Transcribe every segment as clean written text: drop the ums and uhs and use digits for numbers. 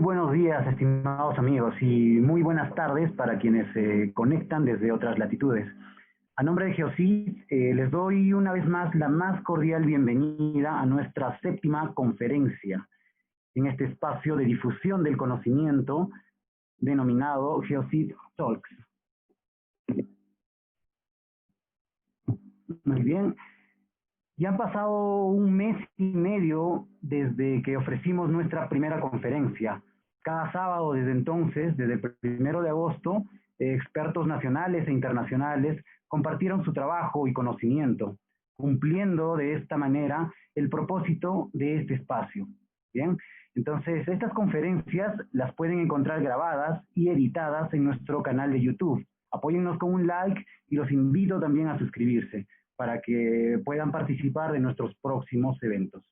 buenos días, estimados amigos, y muy buenas tardes para quienes se conectan desde otras latitudes. A nombre de Geosid, les doy una vez más la más cordial bienvenida a nuestra séptima conferencia en este espacio de difusión del conocimiento denominado Geosid Talks. Muy bien. Ya han pasado un mes y medio desde que ofrecimos nuestra primera conferencia. Cada sábado desde entonces, desde el 1 de agosto, expertos nacionales e internacionales compartieron su trabajo y conocimiento, cumpliendo de esta manera el propósito de este espacio. Bien, entonces estas conferencias las pueden encontrar grabadas y editadas en nuestro canal de YouTube. Apóyennos con un like y los invito también a suscribirse para que puedan participar de nuestros próximos eventos.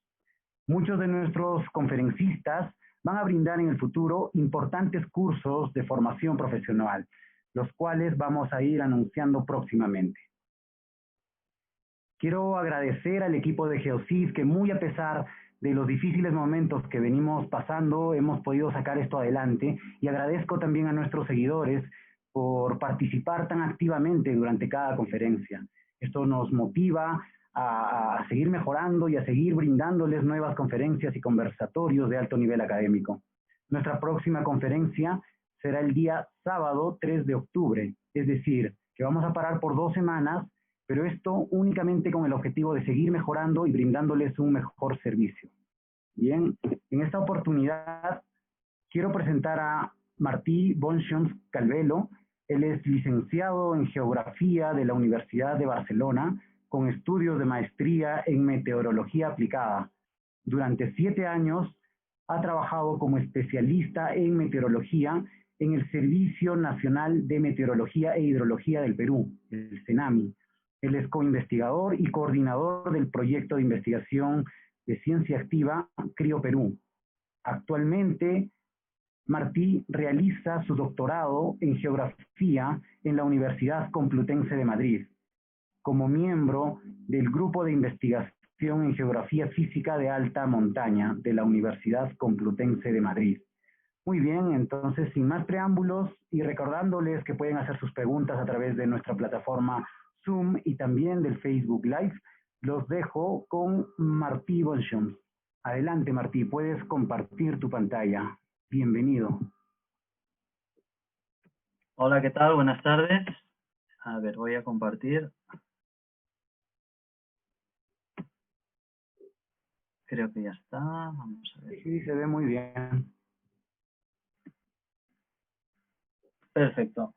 Muchos de nuestros conferencistas van a brindar en el futuro importantes cursos de formación profesional, los cuales vamos a ir anunciando próximamente. Quiero agradecer al equipo de Geosid que muy a pesar de los difíciles momentos que venimos pasando, hemos podido sacar esto adelante, y agradezco también a nuestros seguidores por participar tan activamente durante cada conferencia. Esto nos motiva a seguir mejorando y a seguir brindándoles nuevas conferencias y conversatorios de alto nivel académico. Nuestra próxima conferencia será el día sábado 3 de octubre, es decir, que vamos a parar por 2 semanas, pero esto únicamente con el objetivo de seguir mejorando y brindándoles un mejor servicio. Bien, en esta oportunidad quiero presentar a Martí Bonchons Calvelo. Él es licenciado en Geografía de la Universidad de Barcelona, con estudios de maestría en Meteorología Aplicada. Durante 7 años ha trabajado como especialista en meteorología en el Servicio Nacional de Meteorología e Hidrología del Perú, el CENAMI. Él es coinvestigador y coordinador del proyecto de investigación de ciencia activa CRIO Perú. Actualmente, Martí realiza su doctorado en Geografía en la Universidad Complutense de Madrid, como miembro del Grupo de Investigación en Geografía Física de Alta Montaña de la Universidad Complutense de Madrid. Muy bien, entonces, sin más preámbulos y recordándoles que pueden hacer sus preguntas a través de nuestra plataforma Zoom y también del Facebook Live, los dejo con Martí Bonchons. Adelante, Martí, puedes compartir tu pantalla. Bienvenido. Hola, ¿qué tal? Buenas tardes. A ver, voy a compartir. Creo que ya está. Vamos a ver. Sí, se ve muy bien. Perfecto.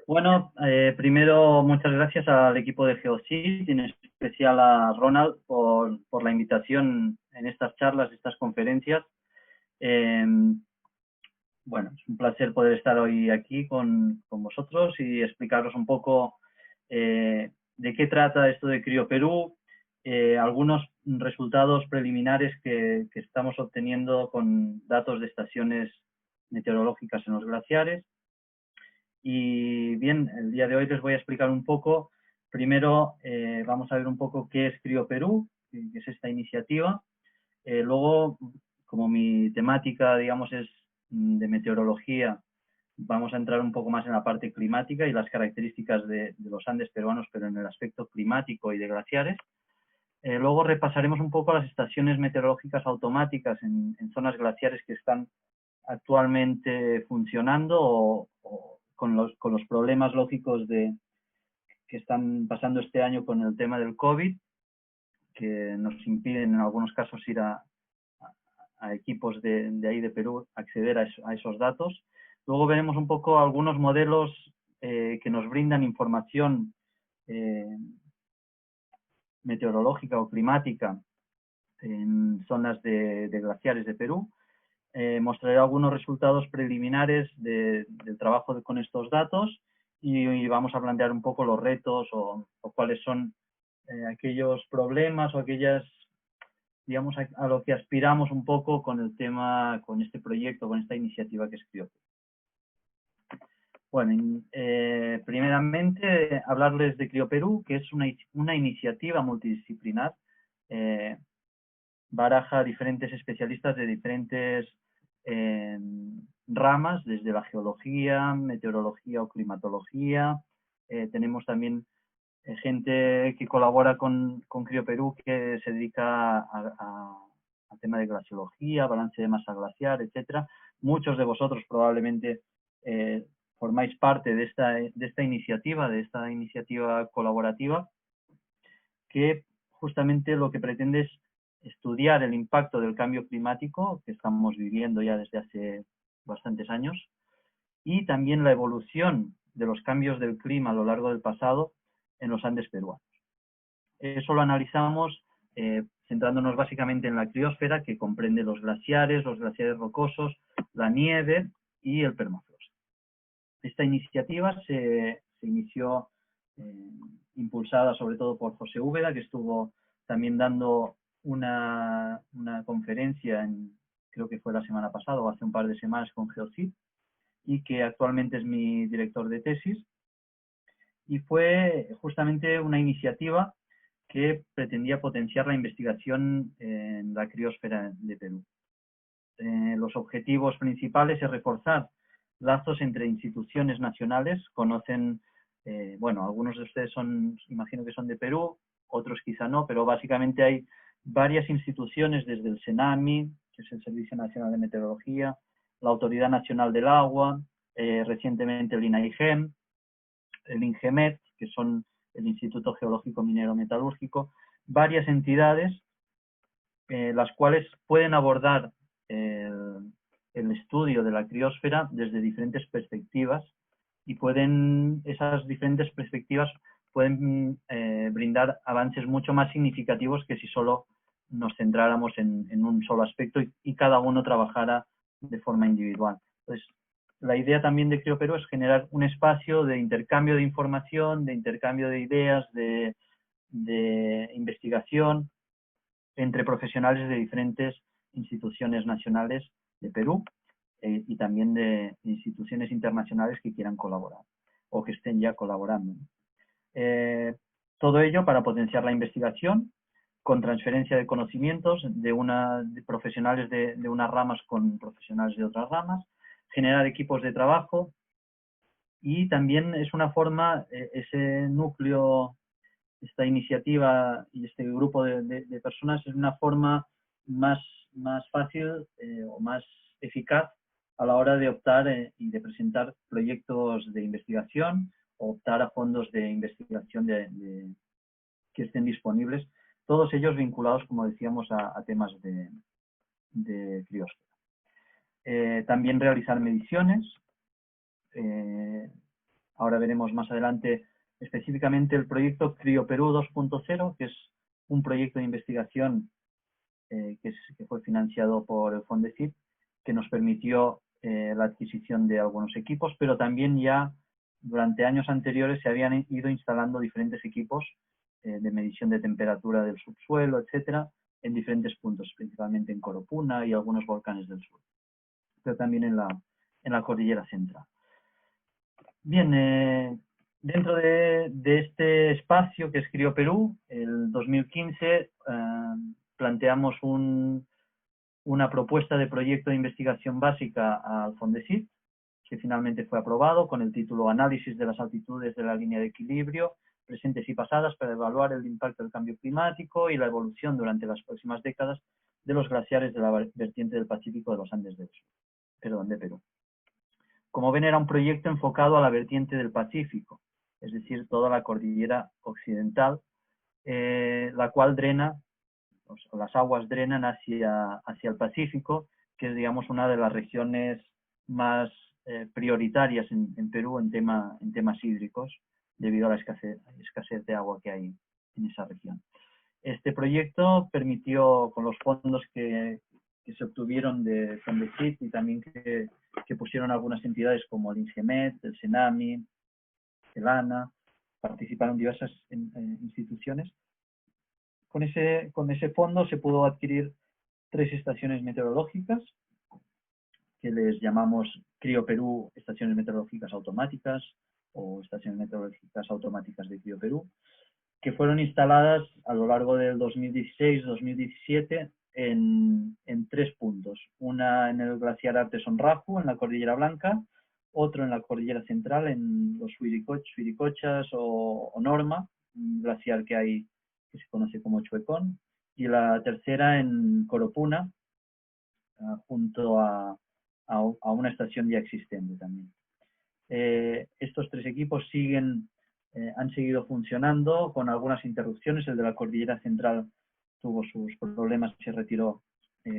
Bueno, primero muchas gracias al equipo de Geosid, y en especial a Ronald por la invitación en estas charlas, estas conferencias. Bueno, es un placer poder estar hoy aquí con vosotros y explicaros un poco de qué trata esto de CRIO Perú, algunos resultados preliminares que estamos obteniendo con datos de estaciones meteorológicas en los glaciares. Y bien, el día de hoy les voy a explicar un poco. Primero vamos a ver un poco qué es CRIO Perú, qué es esta iniciativa. Luego, como mi temática, digamos, es de meteorología, vamos a entrar un poco más en la parte climática y las características de los Andes peruanos, pero en el aspecto climático y de glaciares. Luego repasaremos un poco las estaciones meteorológicas automáticas en zonas glaciares que están actualmente funcionando o con los problemas lógicos que están pasando este año con el tema del COVID, que nos impiden en algunos casos ir a equipos de ahí de Perú acceder a esos datos. Luego veremos un poco algunos modelos que nos brindan información meteorológica o climática en zonas de glaciares de Perú. Mostraré algunos resultados preliminares del trabajo con estos datos y vamos a plantear un poco los retos o cuáles son aquellos problemas o aquellas, digamos, a lo que aspiramos un poco con el tema, con este proyecto, con esta iniciativa que es CRIO. Bueno, primeramente hablarles de CRIO Perú, que es una iniciativa multidisciplinar. Baraja diferentes especialistas de diferentes ramas, desde la geología, meteorología o climatología. Tenemos también gente que colabora con CrioPerú que se dedica al tema de glaciología, balance de masa glaciar, etcétera. Muchos de vosotros probablemente formáis parte de esta iniciativa colaborativa, que justamente lo que pretende es estudiar el impacto del cambio climático que estamos viviendo ya desde hace bastantes años, y también la evolución de los cambios del clima a lo largo del pasado en los Andes peruanos. Eso lo analizamos centrándonos básicamente en la criósfera, que comprende los glaciares rocosos, la nieve y el permafrost. Esta iniciativa se inició impulsada sobre todo por José Úbeda, que estuvo también dando una conferencia, creo que fue la semana pasada o hace un par de semanas, con Geocid, y que actualmente es mi director de tesis. Y fue justamente una iniciativa que pretendía potenciar la investigación en la criósfera de Perú. Los objetivos principales es reforzar lazos entre instituciones nacionales. Conocen, bueno, algunos de ustedes imagino que son de Perú, otros quizá no, pero básicamente hay varias instituciones, desde el SENAMI, que es el Servicio Nacional de Meteorología, la Autoridad Nacional del Agua, recientemente el INAIGEM, el INGEMET, que son el Instituto Geológico Minero Metalúrgico, varias entidades las cuales pueden abordar el estudio de la criósfera desde diferentes perspectivas, y esas diferentes perspectivas pueden brindar avances mucho más significativos que si solo nos centráramos en un solo aspecto y cada uno trabajara de forma individual. Entonces, la idea también de CrioPerú es generar un espacio de intercambio de información, de intercambio de ideas, de investigación entre profesionales de diferentes instituciones nacionales de Perú y también de instituciones internacionales que quieran colaborar o que estén ya colaborando. Todo ello para potenciar la investigación con transferencia de conocimientos de profesionales de unas ramas con profesionales de otras ramas, generar equipos de trabajo, y también es una forma, ese núcleo, esta iniciativa y este grupo de personas es una forma más fácil o más eficaz a la hora de optar y de presentar proyectos de investigación, o optar a fondos de investigación que estén disponibles, todos ellos vinculados, como decíamos, a temas de criósfera. También realizar mediciones. Ahora veremos más adelante específicamente el proyecto CrioPerú 2.0, que es un proyecto de investigación que fue financiado por el Fondesit, que nos permitió la adquisición de algunos equipos, pero también ya durante años anteriores se habían ido instalando diferentes equipos de medición de temperatura del subsuelo, etcétera, en diferentes puntos, principalmente en Coropuna y algunos volcanes del sur, pero también en la cordillera central. Bien, dentro de este espacio que es CrioPerú, el 2015 planteamos una propuesta de proyecto de investigación básica al Fondesit, que finalmente fue aprobado con el título Análisis de las altitudes de la línea de equilibrio presentes y pasadas para evaluar el impacto del cambio climático y la evolución durante las próximas décadas de los glaciares de la vertiente del Pacífico de los Andes de Perú. Como ven, era un proyecto enfocado a la vertiente del Pacífico, es decir, toda la cordillera occidental, la cual las aguas drenan hacia el Pacífico, que es, digamos, una de las regiones más prioritarias en Perú en temas hídricos, debido a la escasez de agua que hay en esa región. Este proyecto permitió, con los fondos que se obtuvieron de Fondesit y también que pusieron algunas entidades como el INGEMET, el SENAMI, el ANA, participaron diversas instituciones. Con ese fondo se pudo adquirir 3 estaciones meteorológicas, que les llamamos CrioPerú Estaciones Meteorológicas Automáticas o Estaciones Meteorológicas Automáticas de CrioPerú, que fueron instaladas a lo largo del 2016-2017 en 3 puntos. Una en el glaciar Arteson-Raju, en la Cordillera Blanca, otro en la Cordillera Central, en los Suiricochas o Norma, un glaciar que hay que se conoce como Chuecón, y la tercera en Coropuna, junto a una estación ya existente también. Estos 3 equipos han seguido funcionando con algunas interrupciones. El de la Cordillera Central tuvo sus problemas y se retiró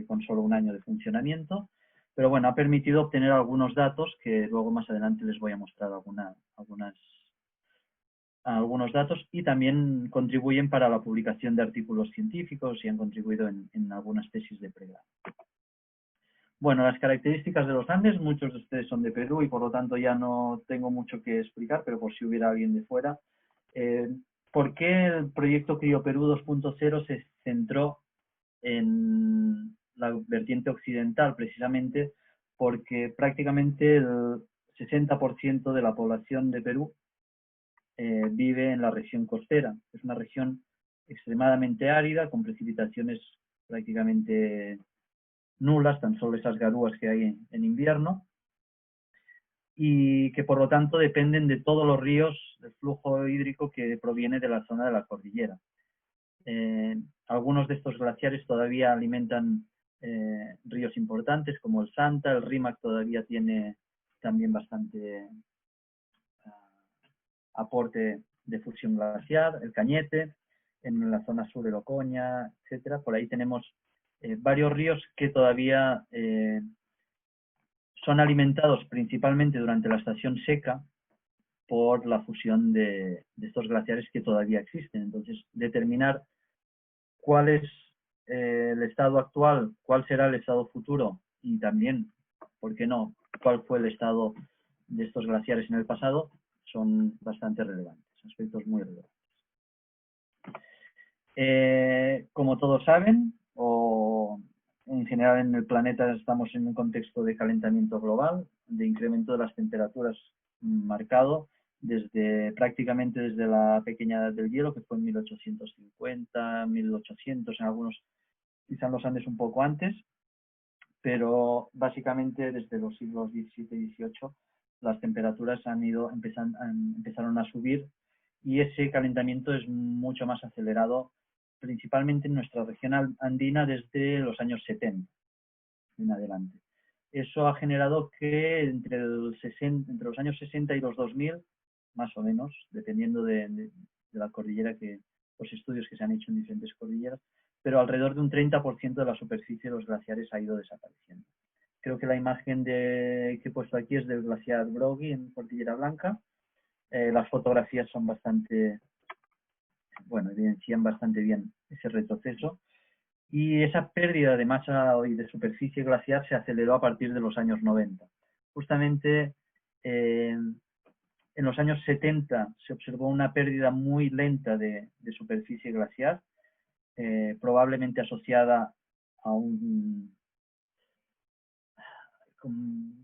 con solo 1 año de funcionamiento. Pero bueno, ha permitido obtener algunos datos que luego más adelante les voy a mostrar algunos datos, y también contribuyen para la publicación de artículos científicos y han contribuido en algunas tesis de pregrado. Bueno, las características de los Andes, muchos de ustedes son de Perú y por lo tanto ya no tengo mucho que explicar, pero por si hubiera alguien de fuera. ¿Por qué el proyecto CrioPerú 2.0 se centró en la vertiente occidental? Precisamente porque prácticamente el 60% de la población de Perú vive en la región costera. Es una región extremadamente árida, con precipitaciones prácticamente nulas, tan solo esas garúas que hay en invierno, y que por lo tanto dependen de todos los ríos, del flujo hídrico que proviene de la zona de la cordillera. Algunos de estos glaciares todavía alimentan ríos importantes como el Santa, el Rímac todavía tiene también bastante aporte de fusión glaciar, el Cañete, en la zona sur el Ocoña, etcétera. Por ahí tenemos varios ríos que todavía son alimentados principalmente durante la estación seca por la fusión de estos glaciares que todavía existen. Entonces, determinar cuál es el estado actual, cuál será el estado futuro y también, ¿por qué no?, cuál fue el estado de estos glaciares en el pasado, son bastante relevantes, aspectos muy relevantes. Como todos saben, o en general en el planeta estamos en un contexto de calentamiento global, de incremento de las temperaturas marcado prácticamente desde la pequeña edad del hielo, que fue en 1850, 1800, en algunos, quizá en los Andes un poco antes, pero básicamente desde los siglos XVII y XVIII las temperaturas empezaron a subir y ese calentamiento es mucho más acelerado, principalmente en nuestra región andina desde los años 70 en adelante. Eso ha generado que entre los años 60 y los 2000, más o menos, dependiendo de la cordillera, los estudios que se han hecho en diferentes cordilleras, pero alrededor de un 30% de la superficie de los glaciares ha ido desapareciendo. Creo que la imagen que he puesto aquí es del glaciar Broggie en Cordillera Blanca. Las fotografías son evidencian bastante bien ese retroceso. Y esa pérdida de masa y de superficie glaciar se aceleró a partir de los años 90. Justamente en los años 70 se observó una pérdida muy lenta de superficie glaciar, probablemente asociada a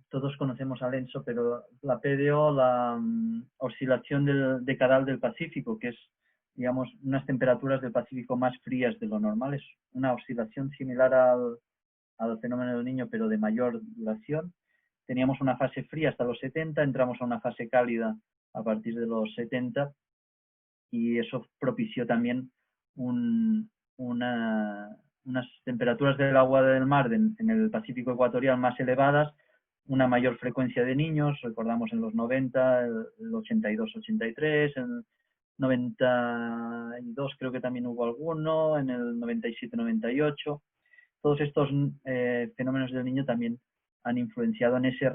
todos conocemos al ENSO, pero la PDO, la oscilación del decadal del Pacífico, que es, digamos, unas temperaturas del Pacífico más frías de lo normal, es una oscilación similar al fenómeno del Niño, pero de mayor duración. Teníamos una fase fría hasta los 70, entramos a una fase cálida a partir de los 70 y eso propició también unas temperaturas del agua del mar en el Pacífico ecuatorial más elevadas, una mayor frecuencia de niños, recordamos en los 90, el 82-83, el 92 creo que también hubo alguno, en el 97-98. Todos estos fenómenos del Niño también han influenciado en esa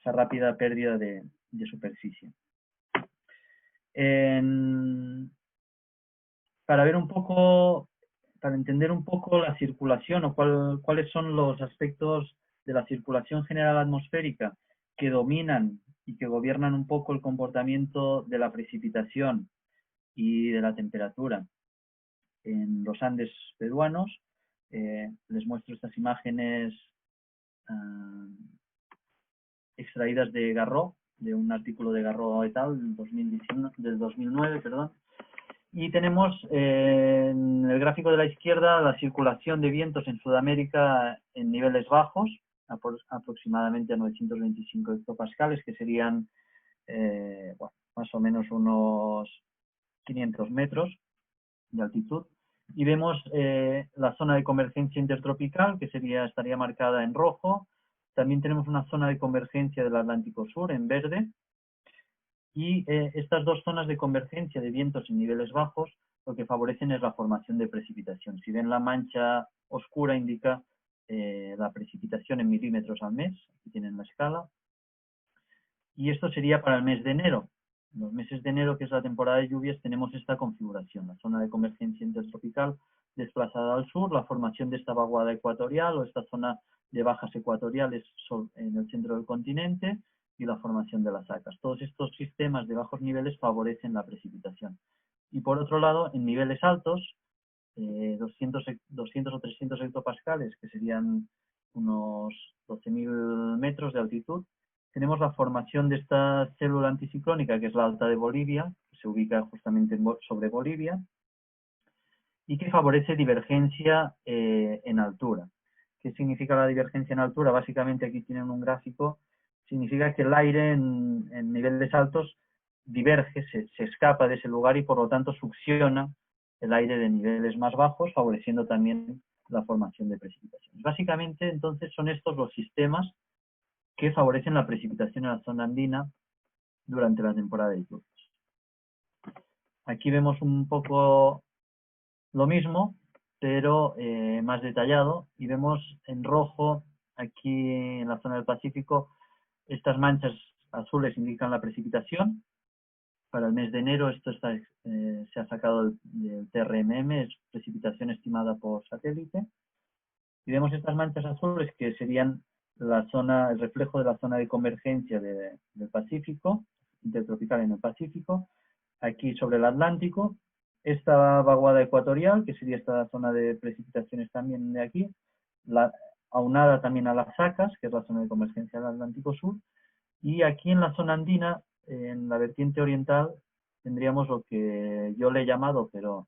rápida pérdida de superficie. Para entender un poco la circulación o cuáles son los aspectos de la circulación general atmosférica que dominan y que gobiernan un poco el comportamiento de la precipitación y de la temperatura en los Andes peruanos, les muestro estas imágenes extraídas de Garró, de un artículo de Garró et al. Del 2009, perdón. Y tenemos en el gráfico de la izquierda la circulación de vientos en Sudamérica en niveles bajos, aproximadamente a 925 hectopascales, que serían bueno, más o menos unos 500 metros de altitud. Y vemos la zona de convergencia intertropical, que estaría marcada en rojo. También tenemos una zona de convergencia del Atlántico Sur en verde. Y estas dos zonas de convergencia de vientos en niveles bajos lo que favorecen es la formación de precipitación. Si ven la mancha oscura indica la precipitación en milímetros al mes, aquí tienen la escala. Y esto sería para el mes de enero. En los meses de enero, que es la temporada de lluvias, tenemos esta configuración, la zona de convergencia intertropical desplazada al sur, la formación de esta vaguada ecuatorial o esta zona de bajas ecuatoriales en el centro del continente, y la formación de las sacas. Todos estos sistemas de bajos niveles favorecen la precipitación. Y por otro lado, en niveles altos, 200 o 300 hectopascales, que serían unos 12.000 metros de altitud, tenemos la formación de esta célula anticiclónica, que es la Alta de Bolivia, que se ubica justamente sobre Bolivia, y que favorece divergencia en altura. ¿Qué significa la divergencia en altura? Básicamente aquí tienen un gráfico. Significa que el aire en niveles altos diverge, se escapa de ese lugar y por lo tanto succiona el aire de niveles más bajos, favoreciendo también la formación de precipitaciones. Básicamente, entonces, son estos los sistemas que favorecen la precipitación en la zona andina durante la temporada de lluvias. Aquí vemos un poco lo mismo, pero más detallado, y vemos en rojo, aquí en la zona del Pacífico, estas manchas azules indican la precipitación. Para el mes de enero esto se ha sacado del TRMM, es precipitación estimada por satélite. Y vemos estas manchas azules que serían el reflejo de la zona de convergencia del Pacífico, intertropical en el Pacífico, aquí sobre el Atlántico. Esta vaguada ecuatorial, que sería esta zona de precipitaciones también de aquí, aunada también a las sacas, que es la zona de convergencia del Atlántico Sur. Y aquí en la zona andina, en la vertiente oriental, tendríamos lo que yo le he llamado, pero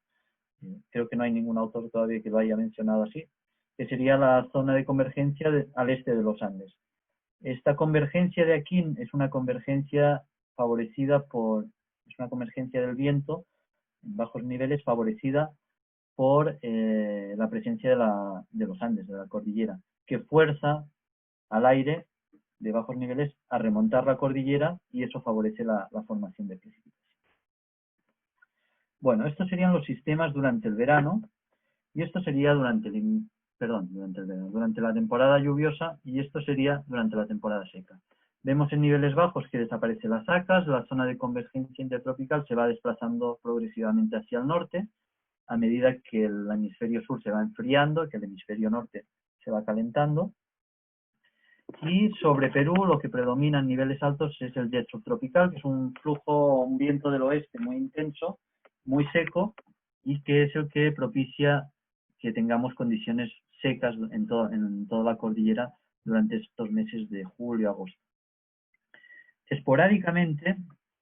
creo que no hay ningún autor todavía que lo haya mencionado así, que sería la zona de convergencia al este de los Andes. Esta convergencia de aquí es una convergencia es una convergencia del viento en bajos niveles favorecida por la presencia de los Andes, de la cordillera, que fuerza al aire de bajos niveles a remontar la cordillera y eso favorece la formación de precipitación. Bueno, estos serían los sistemas durante el verano y esto sería durante la temporada lluviosa, y esto sería durante la temporada seca. Vemos en niveles bajos que desaparecen las sacas, la zona de convergencia intertropical se va desplazando progresivamente hacia el norte, a medida que el hemisferio sur se va enfriando, que el hemisferio norte se va calentando. Y sobre Perú lo que predomina en niveles altos es el jet subtropical, que es un viento del oeste muy intenso, muy seco, y que es el que propicia que tengamos condiciones secas en toda la cordillera durante estos meses de julio y agosto. Esporádicamente,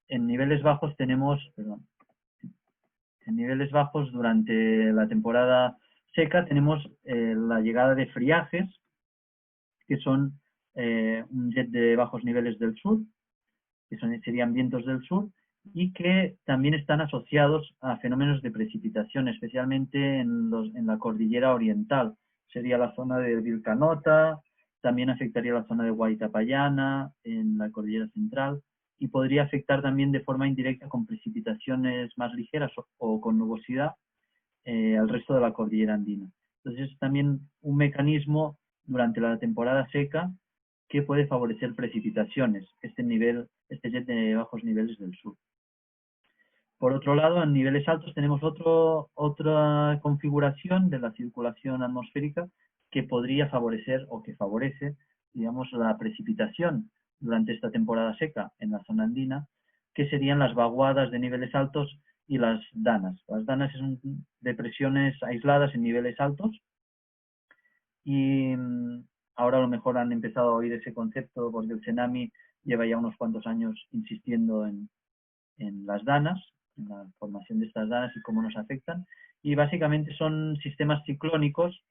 en niveles bajos durante la temporada seca tenemos la llegada de friajes, que son un jet de bajos niveles del sur, que serían vientos del sur, y que también están asociados a fenómenos de precipitación, especialmente en la cordillera oriental. Sería la zona de Vilcanota, también afectaría la zona de Huaytapallana, en la cordillera central, y podría afectar también de forma indirecta con precipitaciones más ligeras o con nubosidad al resto de la cordillera andina. Entonces es también un mecanismo durante la temporada seca que puede favorecer precipitaciones, este jet de bajos niveles del sur. Por otro lado, en niveles altos tenemos otra configuración de la circulación atmosférica que podría favorecer o que favorece, digamos, la precipitación durante esta temporada seca en la zona andina, que serían las vaguadas de niveles altos y las danas. Las danas son depresiones aisladas en niveles altos y ahora a lo mejor han empezado a oír ese concepto porque el Senami lleva ya unos cuantos años insistiendo en las danas, en la formación de estas danas y cómo nos afectan. Y básicamente son sistemas ciclónicos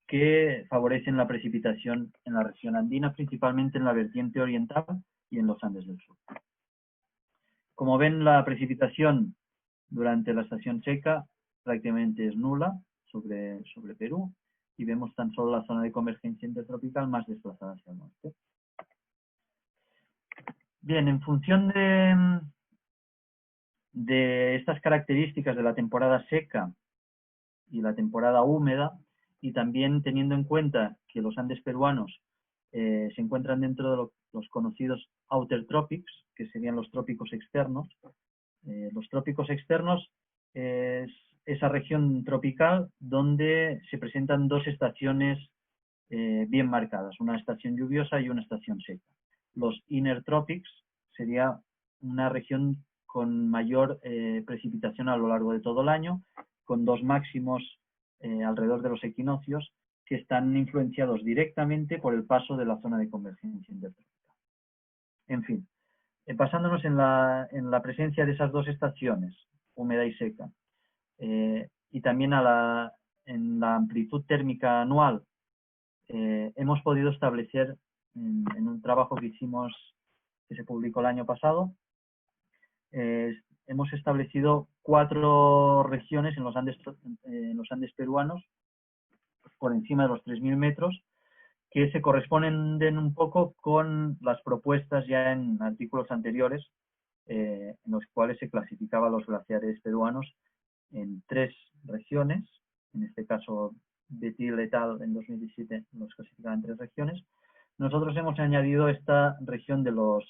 que favorecen la precipitación en la región andina, principalmente en la vertiente oriental y en los Andes del sur. Como ven, la precipitación durante la estación seca prácticamente es nula sobre Perú, y vemos tan solo la zona de convergencia intertropical más desplazada hacia el norte. Bien, en función de estas características de la temporada seca y la temporada húmeda, y también teniendo en cuenta que los Andes peruanos se encuentran dentro de los conocidos outer tropics, que serían los trópicos externos. Los trópicos externos es esa región tropical donde se presentan dos estaciones bien marcadas, una estación lluviosa y una estación seca. Los inner tropics sería una región con mayor precipitación a lo largo de todo el año, con dos máximos alrededor de los equinoccios, que están influenciados directamente por el paso de la zona de convergencia intertropical. En fin, basándonos en la presencia de esas dos estaciones, húmeda y seca, y también en la amplitud térmica anual, hemos podido establecer en un trabajo que hicimos, que se publicó el año pasado, hemos establecido 4 regiones en los Andes peruanos, por encima de los 3.000 metros, que se corresponden un poco con las propuestas ya en artículos anteriores, en los cuales se clasificaba los glaciares peruanos en 3 regiones. En este caso, Betil et al. En 2017 los clasificaba en 3 regiones. Nosotros hemos añadido esta región de los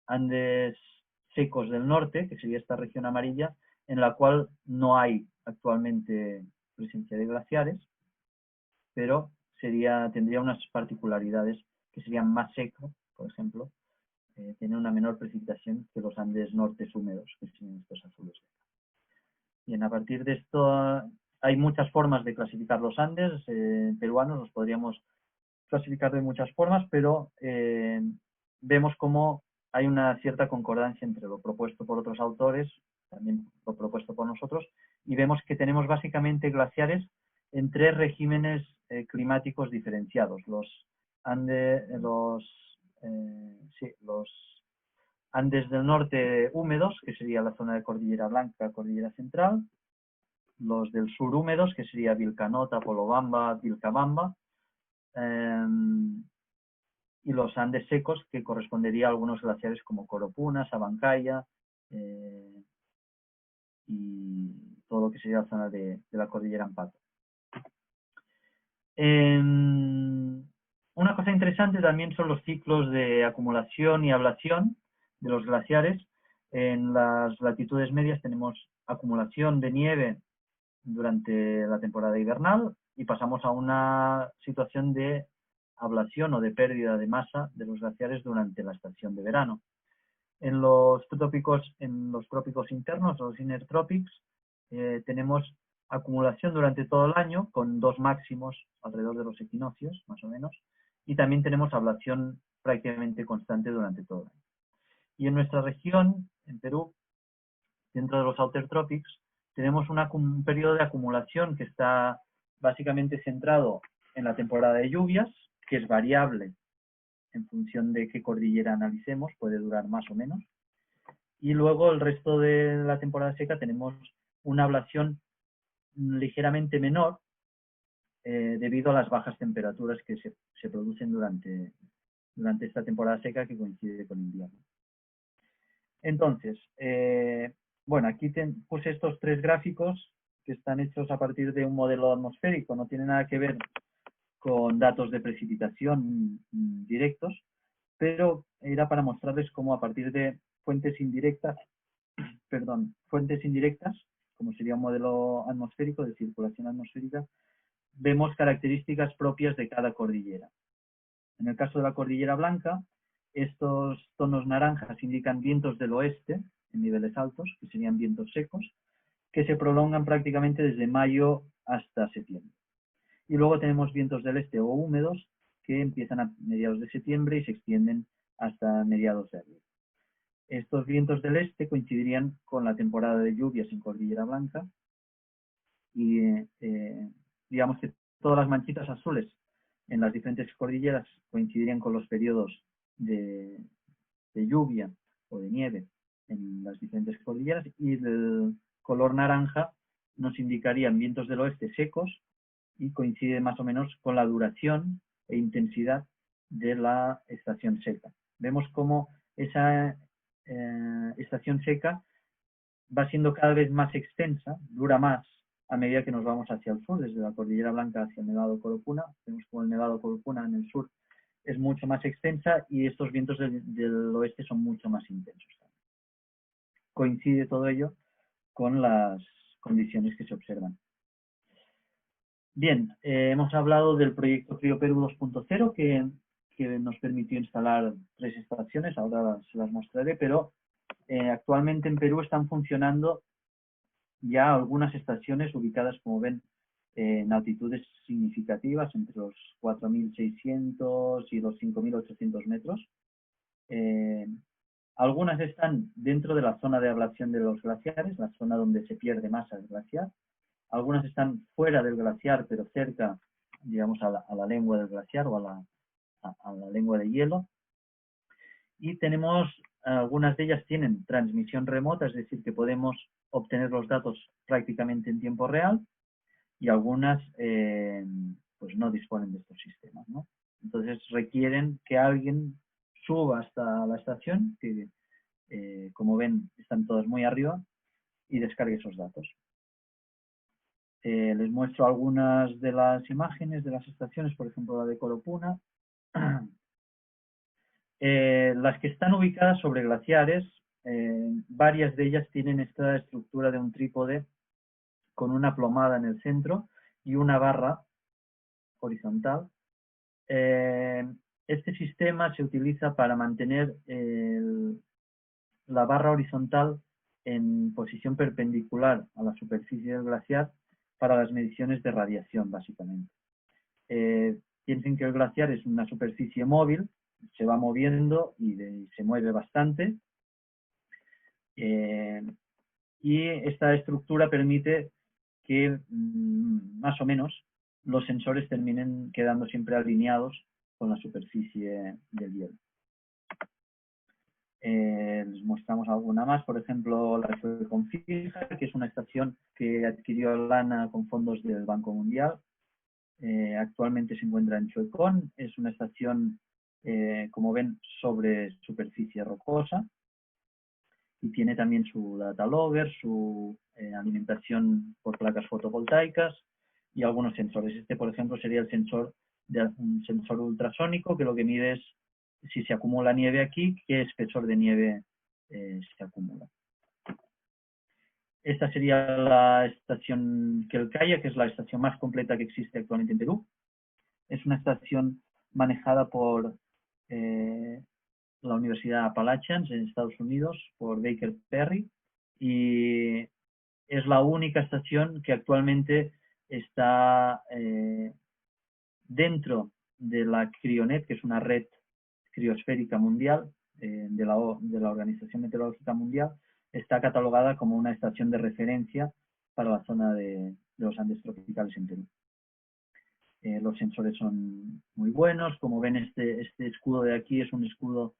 Andes secos del norte, que sería esta región amarilla, en la cual no hay actualmente presencia de glaciares, pero tendría unas particularidades que serían más seco, por ejemplo, tiene una menor precipitación que los Andes nortes húmedos, que son estos azules. Bien, a partir de esto hay muchas formas de clasificar los Andes peruanos, los podríamos clasificar de muchas formas, pero vemos cómo hay una cierta concordancia entre lo propuesto por otros autores, también lo propuesto por nosotros, y vemos que tenemos básicamente glaciares en 3 regímenes climáticos diferenciados. Los Andes del norte húmedos, que sería la zona de Cordillera Blanca, Cordillera Central. Los del sur húmedos, que sería Vilcanota, Polobamba, Vilcabamba. Y los Andes secos, que correspondería a algunos glaciares como Coropuna, Sabancaya, y todo lo que sería la zona de la Cordillera Ampata. Una cosa interesante también son los ciclos de acumulación y ablación de los glaciares. En las latitudes medias tenemos acumulación de nieve durante la temporada invernal y pasamos a una situación de ablación o de pérdida de masa de los glaciares durante la estación de verano. En los trópicos internos, los inner tropics, tenemos acumulación durante todo el año con 2 máximos alrededor de los equinoccios, más o menos, y también tenemos ablación prácticamente constante durante todo el año. Y en nuestra región, en Perú, dentro de los outer tropics, tenemos un periodo de acumulación que está básicamente centrado en la temporada de lluvias, que es variable en función de qué cordillera analicemos, puede durar más o menos. Y luego el resto de la temporada seca tenemos una ablación ligeramente menor debido a las bajas temperaturas que se producen durante esta temporada seca que coincide con invierno. Entonces, bueno, aquí puse estos 3 gráficos que están hechos a partir de un modelo atmosférico, no tiene nada que ver con datos de precipitación directos, pero era para mostrarles cómo a partir de fuentes indirectas, como sería un modelo atmosférico de circulación atmosférica, vemos características propias de cada cordillera. En el caso de la Cordillera Blanca, estos tonos naranjas indican vientos del oeste en niveles altos, que serían vientos secos, que se prolongan prácticamente desde mayo hasta septiembre. Y luego tenemos vientos del este o húmedos, que empiezan a mediados de septiembre y se extienden hasta mediados de abril. Estos vientos del este coincidirían con la temporada de lluvias en Cordillera Blanca y digamos que todas las manchitas azules en las diferentes cordilleras coincidirían con los periodos de lluvia o de nieve en las diferentes cordilleras, y el color naranja nos indicarían vientos del oeste secos y coincide más o menos con la duración e intensidad de la estación seca. Vemos cómo esa estación seca va siendo cada vez más extensa, dura más a medida que nos vamos hacia el sur, desde la Cordillera Blanca hacia el Nevado Corupuna. Vemos como el Nevado Corupuna en el sur es mucho más extensa y estos vientos del oeste son mucho más intensos. Coincide todo ello con las condiciones que se observan. Bien, hemos hablado del proyecto CrioPerú 2.0 que nos permitió instalar 3 estaciones, ahora se las mostraré, pero actualmente en Perú están funcionando ya algunas estaciones ubicadas, como ven, en altitudes significativas, entre los 4.600 y los 5.800 metros. Algunas están dentro de la zona de ablación de los glaciares, la zona donde se pierde masa del glaciar. Algunas están fuera del glaciar, pero cerca, digamos, a la lengua del glaciar o a la lengua de hielo. Y tenemos, algunas de ellas tienen transmisión remota, es decir, que podemos obtener los datos prácticamente en tiempo real, y algunas pues no disponen de estos sistemas, ¿no? Entonces requieren que alguien suba hasta la estación, que como ven están todas muy arriba, y descargue esos datos. Les muestro algunas de las imágenes de las estaciones, por ejemplo la de Corupuna. Las que están ubicadas sobre glaciares, varias de ellas tienen esta estructura de un trípode con una plomada en el centro y una barra horizontal. Este sistema se utiliza para mantener la barra horizontal en posición perpendicular a la superficie del glaciar para las mediciones de radiación, básicamente. Piensen que el glaciar es una superficie móvil, se va moviendo y se mueve bastante. Y esta estructura permite que más o menos los sensores terminen quedando siempre alineados con la superficie del hielo. Les mostramos alguna más, por ejemplo la Geoconfija, que es una estación que adquirió Lana con fondos del Banco Mundial. Actualmente se encuentra en Chuecón, es una estación, como ven, sobre superficie rocosa, y tiene también su data logger, su alimentación por placas fotovoltaicas y algunos sensores. Este, por ejemplo, sería el sensor un sensor ultrasónico, que lo que mide es si se acumula nieve aquí, qué espesor de nieve se acumula. Esta sería la estación Quelcaya, que es la estación más completa que existe actualmente en Perú. Es una estación manejada por la Universidad Appalachian en Estados Unidos, por Baker Perry, y es la única estación que actualmente está dentro de la CrioNet, que es una red criosférica mundial de la Organización Meteorológica Mundial. Está catalogada como una estación de referencia para la zona de los Andes tropicales en Perú. Los sensores son muy buenos. Como ven, este escudo de aquí es un escudo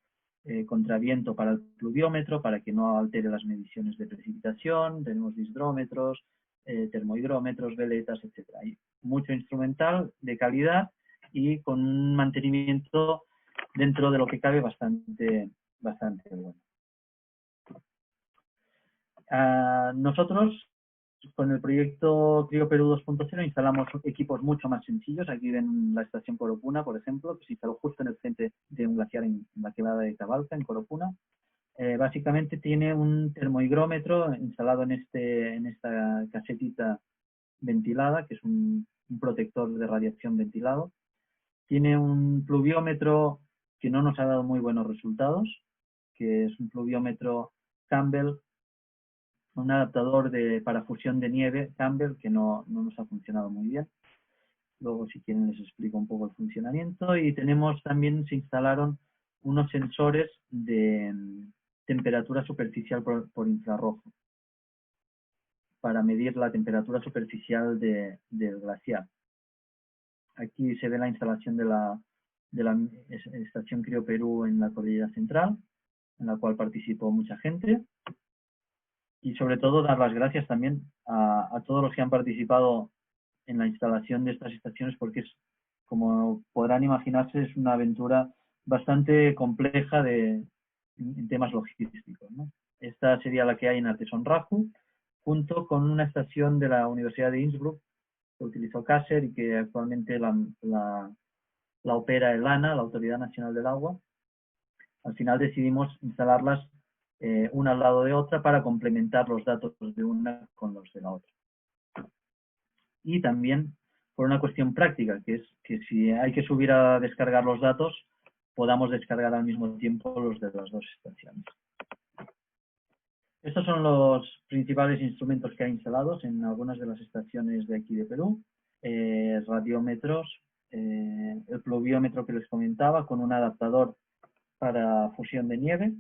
contra viento para el pluviómetro, para que no altere las mediciones de precipitación. Tenemos disdrómetros, termohigrómetros, veletas, etc. Hay mucho instrumental de calidad y con un mantenimiento dentro de lo que cabe bastante bueno. Nosotros con el proyecto CrioPerú 2.0 instalamos equipos mucho más sencillos. Aquí ven la estación Corupuna, por ejemplo, que se instaló justo en el frente de un glaciar en la quebrada de Tabalca, en Corupuna. Básicamente tiene un termohigrómetro instalado en esta casetita ventilada, que es un protector de radiación ventilado. Tiene un pluviómetro que no nos ha dado muy buenos resultados, que es un pluviómetro Campbell, un adaptador para fusión de nieve Campbell, que no nos ha funcionado muy bien. Luego, si quieren, les explico un poco el funcionamiento. Y tenemos también, se instalaron unos sensores de temperatura superficial por infrarrojo, para medir la temperatura superficial del glaciar. Aquí se ve la instalación de la estación CrioPerú en la Cordillera Central, en la cual participó mucha gente. Y sobre todo dar las gracias también a todos los que han participado en la instalación de estas estaciones, porque es, como podrán imaginarse, es una aventura bastante compleja en temas logísticos, ¿no? Esta sería la que hay en Artesón Raju, junto con una estación de la Universidad de Innsbruck que utilizó Kaser y que actualmente la opera el ANA, la Autoridad Nacional del Agua. Al final decidimos instalarlas una al lado de otra para complementar los datos de una con los de la otra. Y también por una cuestión práctica, que es que si hay que subir a descargar los datos, podamos descargar al mismo tiempo los de las dos estaciones. Estos son los principales instrumentos que hay instalados en algunas de las estaciones de aquí de Perú. Radiómetros, el pluviómetro que les comentaba, con un adaptador para fusión de nieve.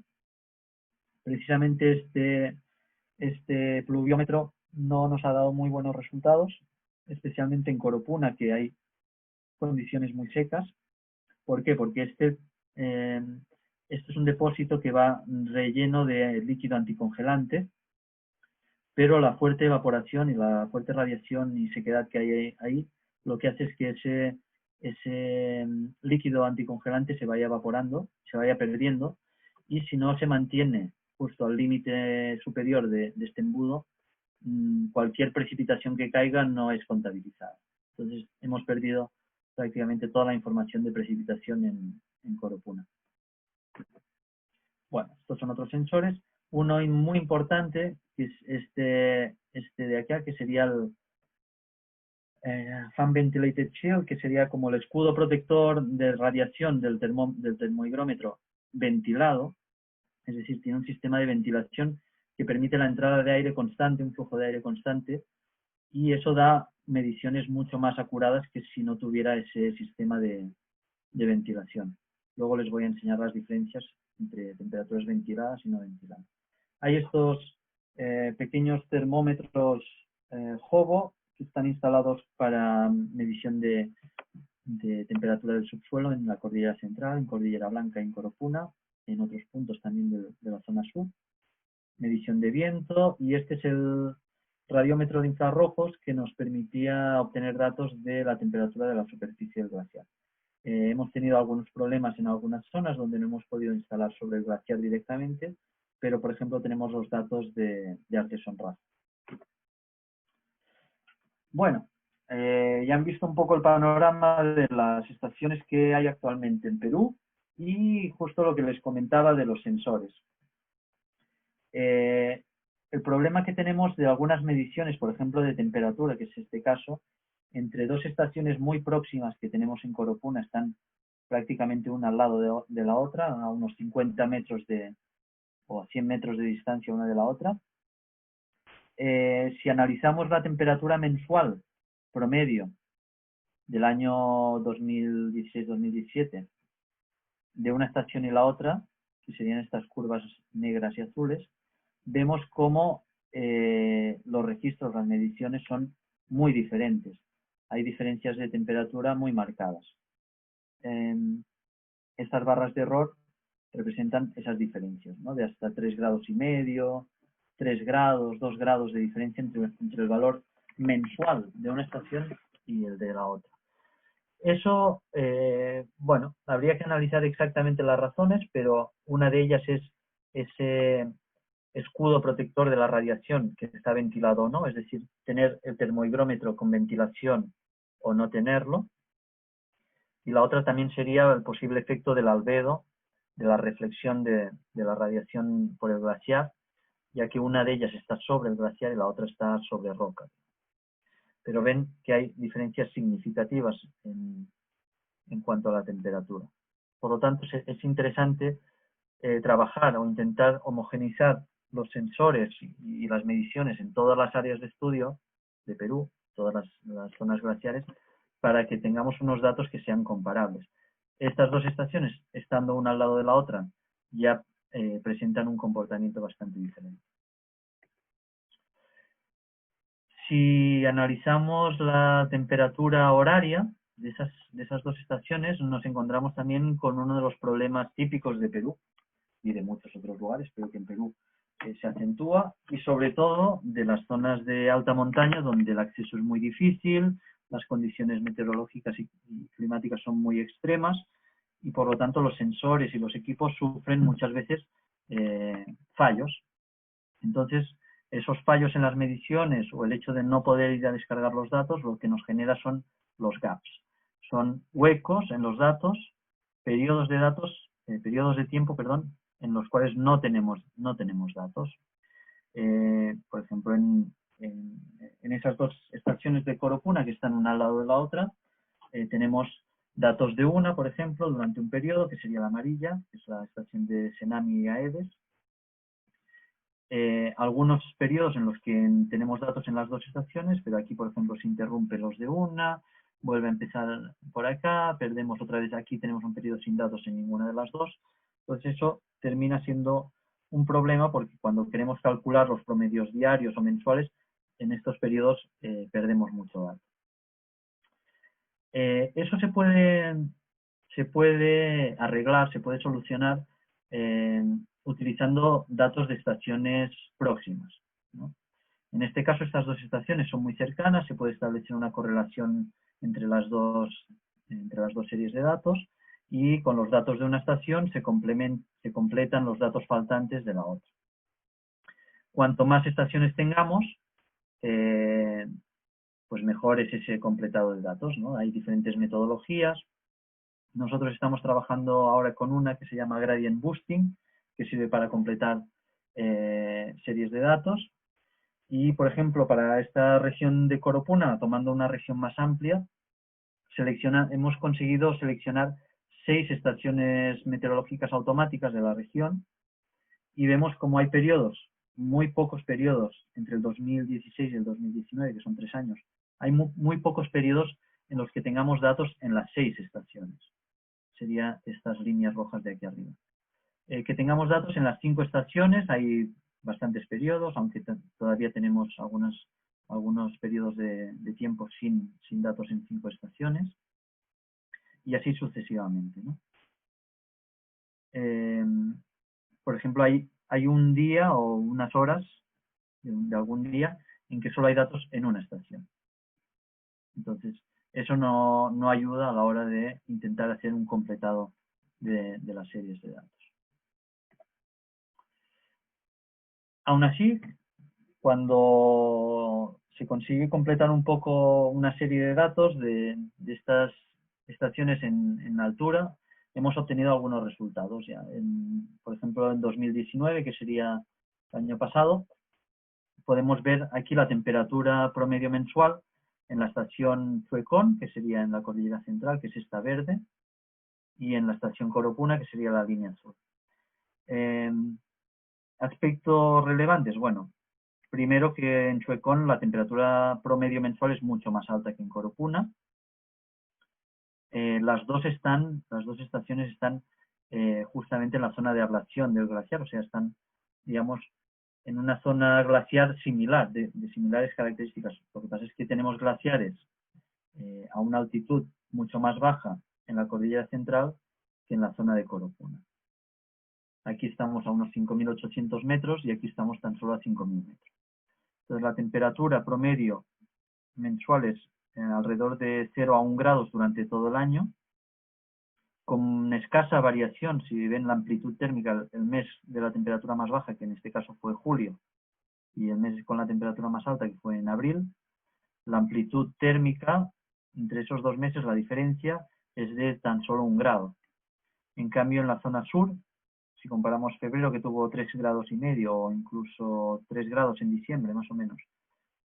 Precisamente este pluviómetro no nos ha dado muy buenos resultados, especialmente en Coropuna, que hay condiciones muy secas. ¿Por qué? Porque este es un depósito que va relleno de líquido anticongelante, pero la fuerte evaporación y la fuerte radiación y sequedad que hay ahí lo que hace es que ese líquido anticongelante se vaya evaporando, se vaya perdiendo, y si no se mantiene justo al límite superior de este embudo, cualquier precipitación que caiga no es contabilizada. Entonces hemos perdido prácticamente toda la información de precipitación en Coropuna. Bueno, estos son otros sensores. Uno muy importante, que es este de acá, que sería el Fan Ventilated Shield, que sería como el escudo protector de radiación del termohigrómetro ventilado, es decir, tiene un sistema de ventilación que permite la entrada de aire constante, un flujo de aire constante, y eso da mediciones mucho más acuradas que si no tuviera ese sistema de ventilación. Luego les voy a enseñar las diferencias entre temperaturas ventiladas y no ventiladas. Hay estos pequeños termómetros Hobo que están instalados para medición de temperatura del subsuelo en la Cordillera Central, en Cordillera Blanca y en Coropuna, en otros puntos también de la zona sur. Medición de viento, y este es el radiómetro de infrarrojos que nos permitía obtener datos de la temperatura de la superficie del glaciar. Hemos tenido algunos problemas en algunas zonas donde no hemos podido instalar sobre el glaciar directamente, pero por ejemplo tenemos los datos de Artesón Raju. Bueno, ya han visto un poco el panorama de las estaciones que hay actualmente en Perú y justo lo que les comentaba de los sensores. El problema que tenemos de algunas mediciones, por ejemplo de temperatura, que es este caso, entre dos estaciones muy próximas que tenemos en Coropuna, están prácticamente una al lado de la otra, a unos 50 metros o a 100 metros de distancia una de la otra. Si analizamos la temperatura mensual promedio del año 2016-2017 de una estación y la otra, que serían estas curvas negras y azules, vemos cómo los registros, las mediciones son muy diferentes. Hay diferencias de temperatura muy marcadas. Estas barras de error representan esas diferencias, ¿no? De hasta 3,5 grados, 3 grados, 2 grados de diferencia entre el valor mensual de una estación y el de la otra. Eso, bueno, habría que analizar exactamente las razones, pero una de ellas es ese escudo protector de la radiación, que está ventilado o no, es decir, tener el termohigrómetro con ventilación o no tenerlo. Y la otra también sería el posible efecto del albedo, de la reflexión de la radiación por el glaciar, ya que una de ellas está sobre el glaciar y la otra está sobre roca. Pero ven que hay diferencias significativas en cuanto a la temperatura. Por lo tanto, es interesante trabajar o intentar homogeneizar los sensores y las mediciones en todas las áreas de estudio de Perú, todas las zonas glaciares, para que tengamos unos datos que sean comparables. Estas dos estaciones, estando una al lado de la otra, ya presentan un comportamiento bastante diferente. Si analizamos la temperatura horaria de esas dos estaciones, nos encontramos también con uno de los problemas típicos de Perú y de muchos otros lugares, pero que en Perú se acentúa, y sobre todo de las zonas de alta montaña donde el acceso es muy difícil, las condiciones meteorológicas y climáticas son muy extremas y por lo tanto los sensores y los equipos sufren muchas veces fallos. Entonces, esos fallos en las mediciones o el hecho de no poder ir a descargar los datos, lo que nos genera son los gaps. Son huecos en los datos, periodos de tiempo, en los cuales no tenemos datos. Por ejemplo, en esas dos estaciones de Coropuna que están una al lado de la otra, tenemos datos de una, por ejemplo, durante un periodo, que sería la amarilla, que es la estación de Senami y Aedes. Algunos periodos en los que tenemos datos en las dos estaciones, pero aquí, por ejemplo, se interrumpe los de una, vuelve a empezar por acá, perdemos otra vez aquí, tenemos un periodo sin datos en ninguna de las dos. Entonces eso termina siendo un problema porque cuando queremos calcular los promedios diarios o mensuales, en estos periodos perdemos mucho dato. Eso se puede arreglar, se puede solucionar utilizando datos de estaciones próximas, ¿no? En este caso, estas dos estaciones son muy cercanas, se puede establecer una correlación entre las dos series de datos y con los datos de una estación se completan los datos faltantes de la otra. Cuanto más estaciones tengamos, pues mejor es ese completado de datos, ¿no? Hay diferentes metodologías. Nosotros estamos trabajando ahora con una que se llama Gradient Boosting, que sirve para completar series de datos. Y, por ejemplo, para esta región de Coropuna, tomando una región más amplia, hemos conseguido seleccionar 6 estaciones meteorológicas automáticas de la región y vemos como hay periodos, muy pocos periodos, entre el 2016 y el 2019, que son 3 años, hay muy pocos periodos en los que tengamos datos en las 6 estaciones. Serían estas líneas rojas de aquí arriba. Que tengamos datos en las 5 estaciones, hay bastantes periodos, aunque todavía tenemos algunos periodos de tiempo sin datos en 5 estaciones, y así sucesivamente, ¿no? Por ejemplo, hay un día o unas horas de algún día en que solo hay datos en una estación. Entonces, eso no ayuda a la hora de intentar hacer un completado de las series de datos. Aún así, cuando se consigue completar un poco una serie de datos de estas estaciones en altura, hemos obtenido algunos resultados ya. Por ejemplo, en 2019, que sería el año pasado, podemos ver aquí la temperatura promedio mensual en la estación Chuecón, que sería en la cordillera central, que es esta verde, y en la estación Coropuna, que sería la línea azul. Aspectos relevantes, bueno, primero que en Chuecón la temperatura promedio mensual es mucho más alta que en Coropuna. Las dos estaciones están justamente en la zona de ablación del glaciar, o sea, están, digamos, en una zona glaciar similar, de similares características. Lo que pasa es que tenemos glaciares a una altitud mucho más baja en la cordillera central que en la zona de Coropuna. Aquí estamos a unos 5.800 metros y aquí estamos tan solo a 5.000 metros. Entonces, la temperatura promedio mensual es alrededor de 0 a 1 grados durante todo el año, con escasa variación si ven la amplitud térmica el mes de la temperatura más baja, que en este caso fue julio, y el mes con la temperatura más alta, que fue en abril. La amplitud térmica, entre esos 2 meses, la diferencia es de tan solo 1 grado. En cambio, en la zona sur, si comparamos febrero, que tuvo 3,5 grados o incluso 3 grados en diciembre, más o menos,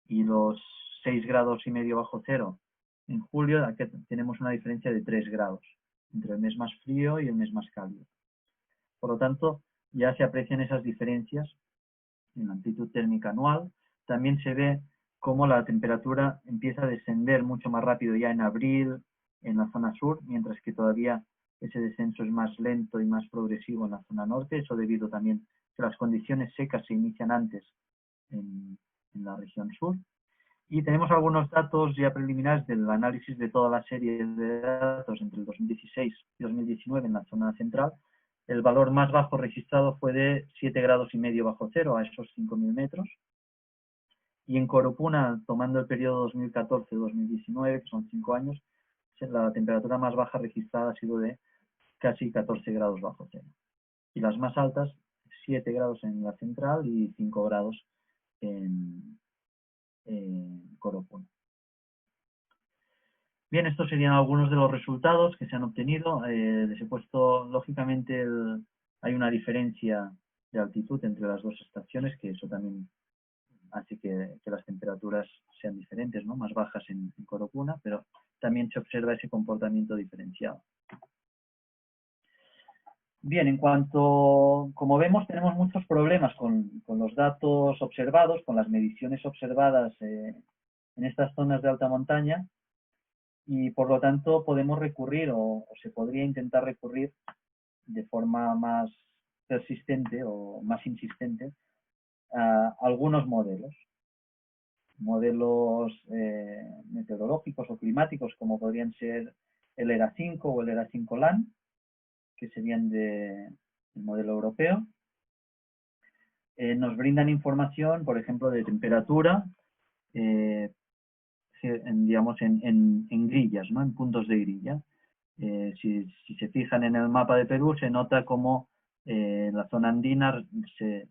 y los 6,5 grados bajo cero en julio, aquí tenemos una diferencia de 3 grados entre el mes más frío y el mes más cálido. Por lo tanto, ya se aprecian esas diferencias en la amplitud térmica anual. También se ve cómo la temperatura empieza a descender mucho más rápido ya en abril en la zona sur, mientras que todavía ese descenso es más lento y más progresivo en la zona norte, eso debido también a que las condiciones secas se inician antes en la región sur. Y tenemos algunos datos ya preliminares del análisis de toda la serie de datos entre el 2016 y 2019 en la zona central. El valor más bajo registrado fue de 7,5 grados bajo cero a esos 5.000 metros. Y en Coropuna, tomando el periodo 2014-2019, que son 5 años, la temperatura más baja registrada ha sido de casi 14 grados bajo cero. Y las más altas, 7 grados en la central y 5 grados en Coropuna. Bien, estos serían algunos de los resultados que se han obtenido. Les he puesto, lógicamente, hay una diferencia de altitud entre las dos estaciones, que eso también hace que las temperaturas sean diferentes, ¿no? Más bajas en Coropuna, pero también se observa ese comportamiento diferenciado. Bien, como vemos, tenemos muchos problemas con los datos observados, con las mediciones observadas en estas zonas de alta montaña, y por lo tanto podemos recurrir o se podría intentar recurrir de forma más persistente o más insistente a algunos modelos meteorológicos o climáticos, como podrían ser el ERA5 o el ERA5LAN, que serían del modelo europeo. Nos brindan información, por ejemplo, de temperatura, digamos, en grillas, ¿no? En puntos de grilla. Si se fijan en el mapa de Perú, se nota cómo la zona andina se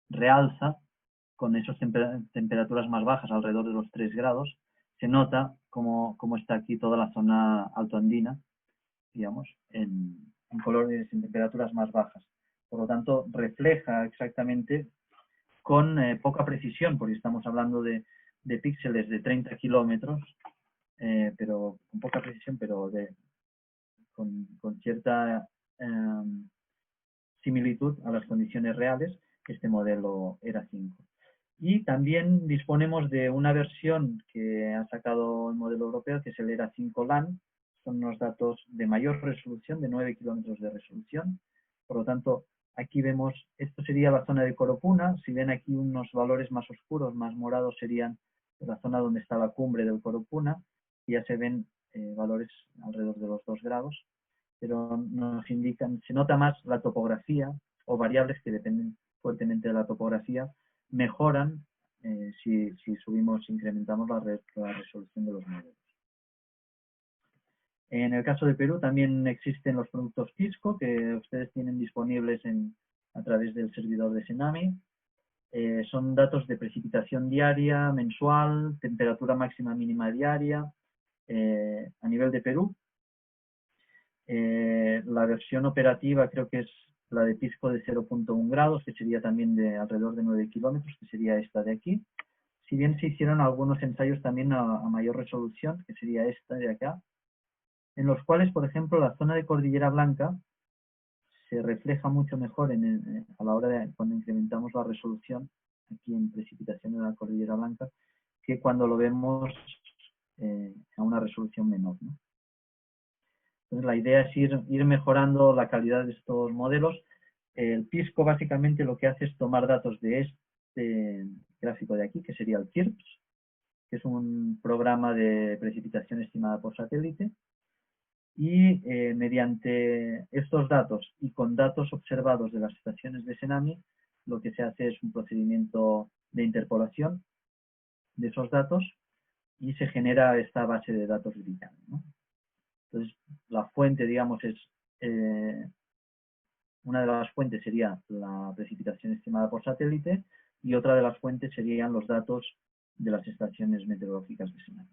realza con esas temperaturas más bajas, alrededor de los 3 grados. Se nota cómo está aquí toda la zona altoandina, digamos, en colores, en temperaturas más bajas. Por lo tanto, refleja exactamente con poca precisión, porque estamos hablando de píxeles de 30 kilómetros, pero con poca precisión, pero con cierta similitud a las condiciones reales, este modelo ERA5. Y también disponemos de una versión que ha sacado el modelo europeo, que es el ERA5LAN. Son unos datos de mayor resolución, de 9 kilómetros de resolución. Por lo tanto, aquí vemos, esto sería la zona de Coropuna. Si ven aquí unos valores más oscuros, más morados, serían la zona donde está la cumbre del Coropuna. Y ya se ven valores alrededor de los 2 grados. Pero nos indican, se nota más la topografía o variables que dependen fuertemente de la topografía, mejoran si incrementamos la resolución de los modelos. En el caso de Perú también existen los productos Pisco que ustedes tienen disponibles a través del servidor de Senami. Son datos de precipitación diaria, mensual, temperatura máxima mínima diaria a nivel de Perú. La versión operativa creo que es la de Pisco de 0.1 grados, que sería también de alrededor de 9 kilómetros, que sería esta de aquí. Si bien se hicieron algunos ensayos también a mayor resolución, que sería esta de acá, en los cuales, por ejemplo, la zona de Cordillera Blanca se refleja mucho mejor a la hora de cuando incrementamos la resolución, aquí en precipitación de la Cordillera Blanca, que cuando lo vemos a una resolución menor, ¿no? Entonces, la idea es ir mejorando la calidad de estos modelos. El Pisco básicamente lo que hace es tomar datos de este gráfico de aquí, que sería el CIRPS, que es un programa de precipitación estimada por satélite, y mediante estos datos y con datos observados de las estaciones de Senami, lo que se hace es un procedimiento de interpolación de esos datos y se genera esta base de datos brillante, ¿no? Entonces, la fuente, digamos, una de las fuentes sería la precipitación estimada por satélite y otra de las fuentes serían los datos de las estaciones meteorológicas de Senami.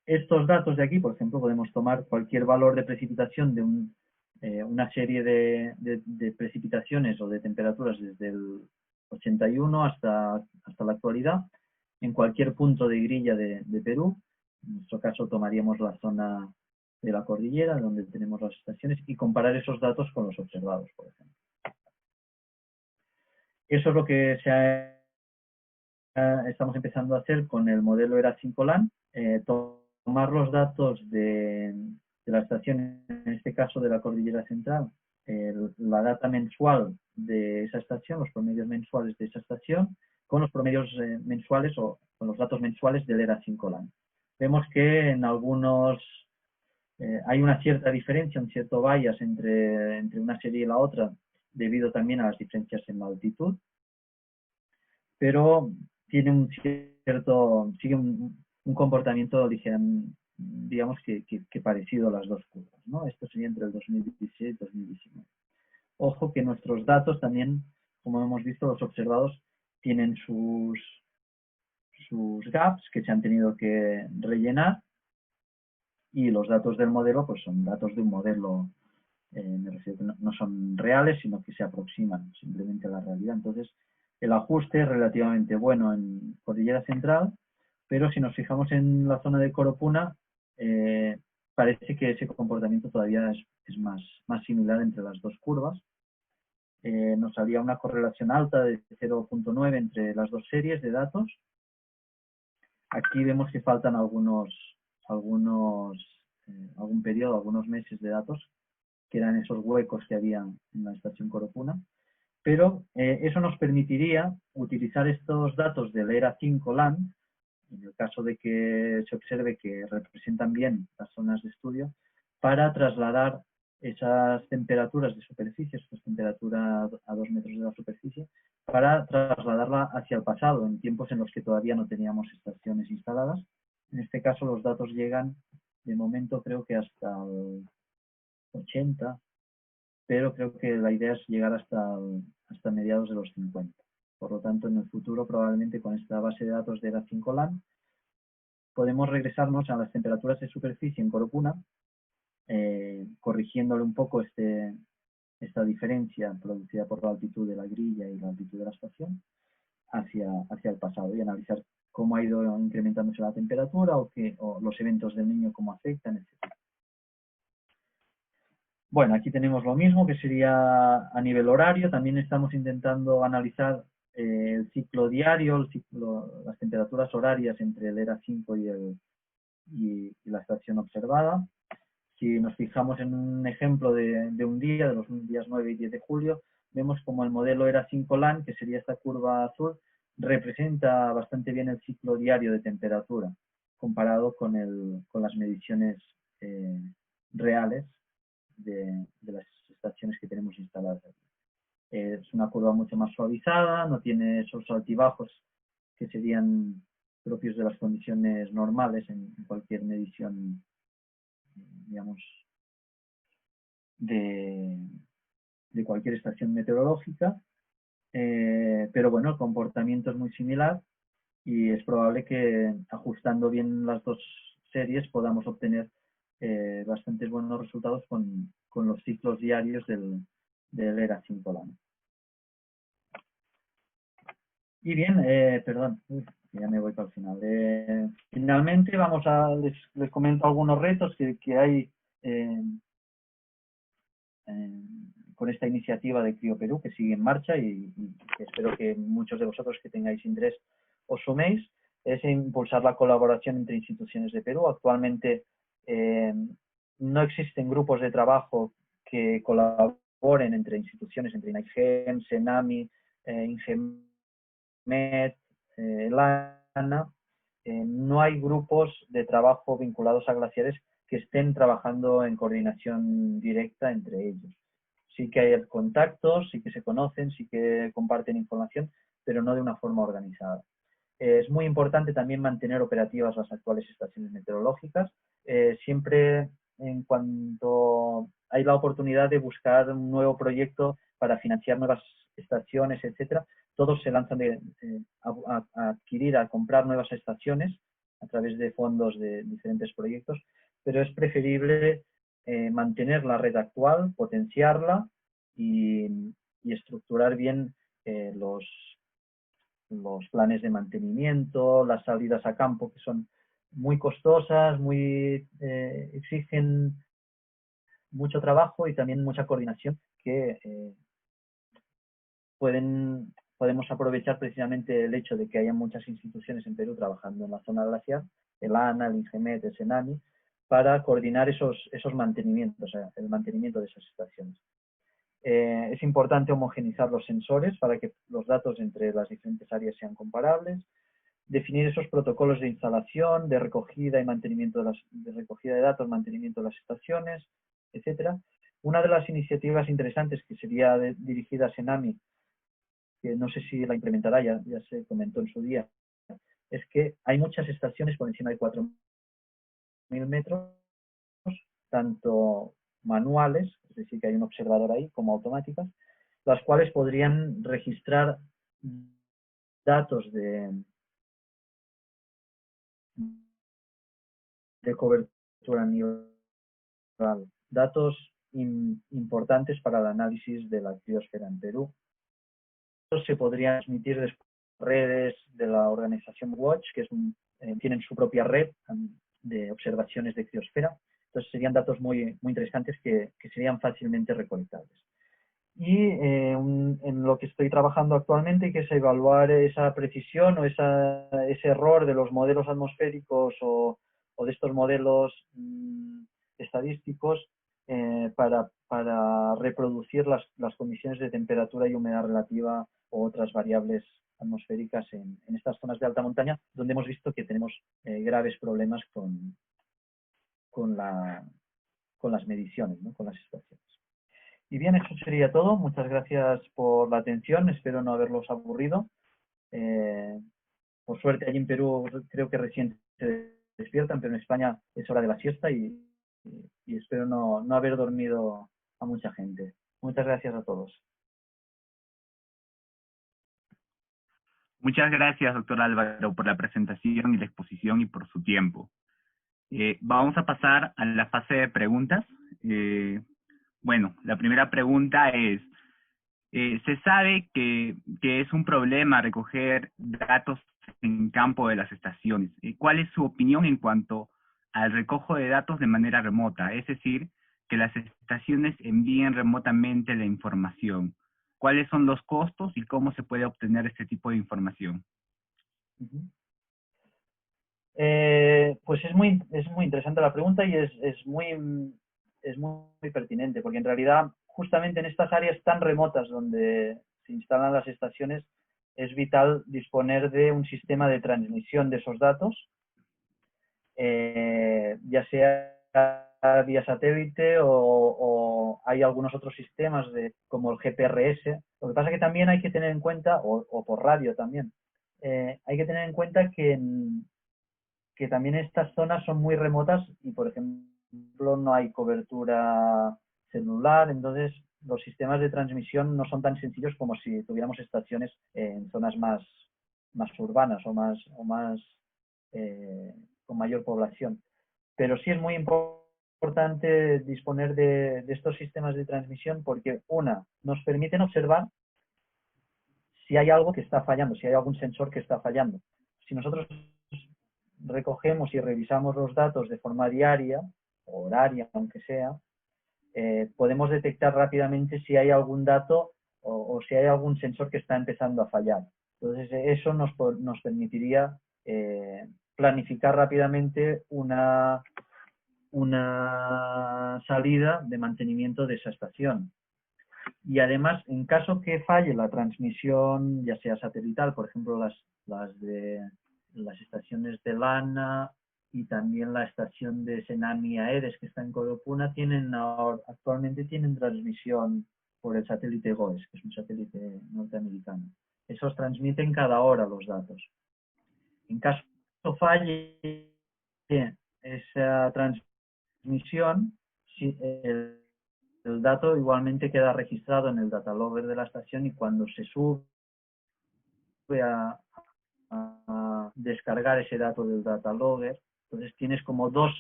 Estos datos de aquí, por ejemplo, podemos tomar cualquier valor de precipitación de una serie de precipitaciones o de temperaturas desde el 81 hasta la actualidad, en cualquier punto de grilla de Perú. En nuestro caso tomaríamos la zona de la cordillera, donde tenemos las estaciones, y comparar esos datos con los observados, por ejemplo. Eso es lo que se ha estamos empezando a hacer con el modelo ERA5LAN, tomar los datos de la estación, en este caso de la Cordillera Central, la data mensual de esa estación, los promedios mensuales de esa estación, con los promedios mensuales o con los datos mensuales del ERA5LAN. Vemos que en algunos hay una cierta diferencia, un cierto bias entre una serie y la otra, debido también a las diferencias en la altitud, pero tiene un cierto, sigue un comportamiento, digamos que parecido a las dos curvas, ¿no? Esto sería entre el 2016 y 2019. Ojo que nuestros datos también, como hemos visto, los observados tienen sus gaps que se han tenido que rellenar, y los datos del modelo pues son datos de un modelo, me refiero que no son reales, sino que se aproximan simplemente a la realidad. Entonces, el ajuste es relativamente bueno en Cordillera Central, pero si nos fijamos en la zona de Coropuna, parece que ese comportamiento todavía es más similar entre las dos curvas. Nos salía una correlación alta de 0.9 entre las dos series de datos. Aquí vemos que faltan algún periodo, algunos meses de datos, que eran esos huecos que había en la estación Coropuna, pero eso nos permitiría utilizar estos datos del ERA5LAN, en el caso de que se observe que representan bien las zonas de estudio, para trasladar esas temperaturas de superficie, esas temperaturas a 2 metros de la superficie, para trasladarla hacia el pasado, en tiempos en los que todavía no teníamos estaciones instaladas. En este caso los datos llegan, de momento creo que hasta el 80, pero creo que la idea es llegar hasta mediados de los 50. Por lo tanto, en el futuro, probablemente con esta base de datos de ERA5LAN, podemos regresarnos a las temperaturas de superficie en Coropuna, corrigiéndole un poco esta diferencia producida por la altitud de la grilla y la altitud de la estación hacia el pasado, y analizar cómo ha ido incrementándose la temperatura o los eventos del Niño cómo afectan, etc. Bueno, aquí tenemos lo mismo, que sería a nivel horario. También estamos intentando analizar el ciclo diario, las temperaturas horarias entre el ERA5 y la estación observada. Si nos fijamos en un ejemplo de un día, de los días 9 y 10 de julio, vemos como el modelo ERA5LAN, que sería esta curva azul, representa bastante bien el ciclo diario de temperatura, comparado con las mediciones reales de las estaciones que tenemos instaladas aquí. Es una curva mucho más suavizada, no tiene esos altibajos que serían propios de las condiciones normales en cualquier medición, digamos, de cualquier estación meteorológica, pero bueno, el comportamiento es muy similar, y es probable que ajustando bien las dos series podamos obtener bastantes buenos resultados con los ciclos diarios del ERA5LAN. Y bien, perdón, ya me voy para el final. Finalmente les comento algunos retos que hay con esta iniciativa de CrioPerú, que sigue en marcha, y espero que muchos de vosotros que tengáis interés os suméis. Es impulsar la colaboración entre instituciones de Perú. Actualmente no existen grupos de trabajo que colaboren entre instituciones, entre INAIGEM, SENAMI, INGEMET, LANA. No hay grupos de trabajo vinculados a glaciares que estén trabajando en coordinación directa entre ellos. Sí que hay contactos, sí que se conocen, sí que comparten información, pero no de una forma organizada. Es muy importante también mantener operativas las actuales estaciones meteorológicas. Siempre en cuanto hay la oportunidad de buscar un nuevo proyecto para financiar nuevas estaciones, etcétera, todos se lanzan a adquirir, a comprar nuevas estaciones a través de fondos de diferentes proyectos, pero es preferible mantener la red actual, potenciarla y estructurar bien los planes de mantenimiento, las salidas a campo, que son muy costosas, exigen mucho trabajo y también mucha coordinación, que pueden podemos aprovechar precisamente el hecho de que haya muchas instituciones en Perú trabajando en la zona glaciar, el ANA, el INGEMET, el SENAMI, para coordinar esos mantenimientos, o sea, el mantenimiento de esas estaciones. Es importante homogeneizar los sensores para que los datos entre las diferentes áreas sean comparables, definir esos protocolos de instalación, de recogida y mantenimiento de recogida de datos, mantenimiento de las estaciones, etcétera. Una de las iniciativas interesantes que sería dirigida a SENAMI, que no sé si la implementará, ya se comentó en su día, es que hay muchas estaciones por encima de 4.000 metros, tanto manuales, es decir, que hay un observador ahí, como automáticas, las cuales podrían registrar datos de cobertura a nivel rural, datos importantes para el análisis de la criosfera en Perú. Estos se podrían transmitir después a redes de la organización Watch, que tienen su propia red de observaciones de criosfera. Entonces serían datos muy interesantes que serían fácilmente recolectables. Y en lo que estoy trabajando actualmente, que es evaluar esa precisión o ese error de los modelos atmosféricos o de estos modelos estadísticos para reproducir las condiciones de temperatura y humedad relativa o otras variables atmosféricas en estas zonas de alta montaña, donde hemos visto que tenemos graves problemas con las mediciones, ¿no? Con las estaciones. Y bien, eso sería todo. Muchas gracias por la atención. Espero no haberlos aburrido. Por suerte, allí en Perú creo que recién se despiertan, pero en España es hora de la siesta y espero no haber dormido a mucha gente. Muchas gracias a todos. Muchas gracias, doctor Álvaro, por la presentación y la exposición y por su tiempo. Vamos a pasar a la fase de preguntas. Bueno, la primera pregunta es, se sabe que es un problema recoger datos en campo de las estaciones. ¿Cuál es su opinión en cuanto al recojo de datos de manera remota? Es decir, que las estaciones envíen remotamente la información. ¿Cuáles son los costos y cómo se puede obtener este tipo de información? Pues es muy interesante la pregunta y es muy pertinente, porque en realidad justamente en estas áreas tan remotas donde se instalan las estaciones es vital disponer de un sistema de transmisión de esos datos, ya sea vía satélite o hay algunos otros sistemas como el GPRS. Lo que pasa es que también hay que tener en cuenta, o por radio también, hay que tener en cuenta que también estas zonas son muy remotas y, por ejemplo, no hay cobertura celular, entonces los sistemas de transmisión no son tan sencillos como si tuviéramos estaciones en zonas más urbanas o con mayor población. Pero sí es muy importante disponer de estos sistemas de transmisión porque, nos permiten observar si hay algo que está fallando, si hay algún sensor que está fallando. Si nosotros recogemos y revisamos los datos de forma diaria o horaria, aunque sea, podemos detectar rápidamente si hay algún dato o si hay algún sensor que está empezando a fallar. Entonces, eso nos permitiría planificar rápidamente una salida de mantenimiento de esa estación. Y además, en caso que falle la transmisión, ya sea satelital, por ejemplo, las estaciones de Lana y también la estación de Senami Aedes, que está en Coropuna, actualmente tienen transmisión por el satélite GOES, que es un satélite norteamericano. Esos transmiten cada hora los datos. En caso falle esa transmisión, el dato igualmente queda registrado en el data logger de la estación y cuando se sube a descargar ese dato del data logger, entonces tienes como dos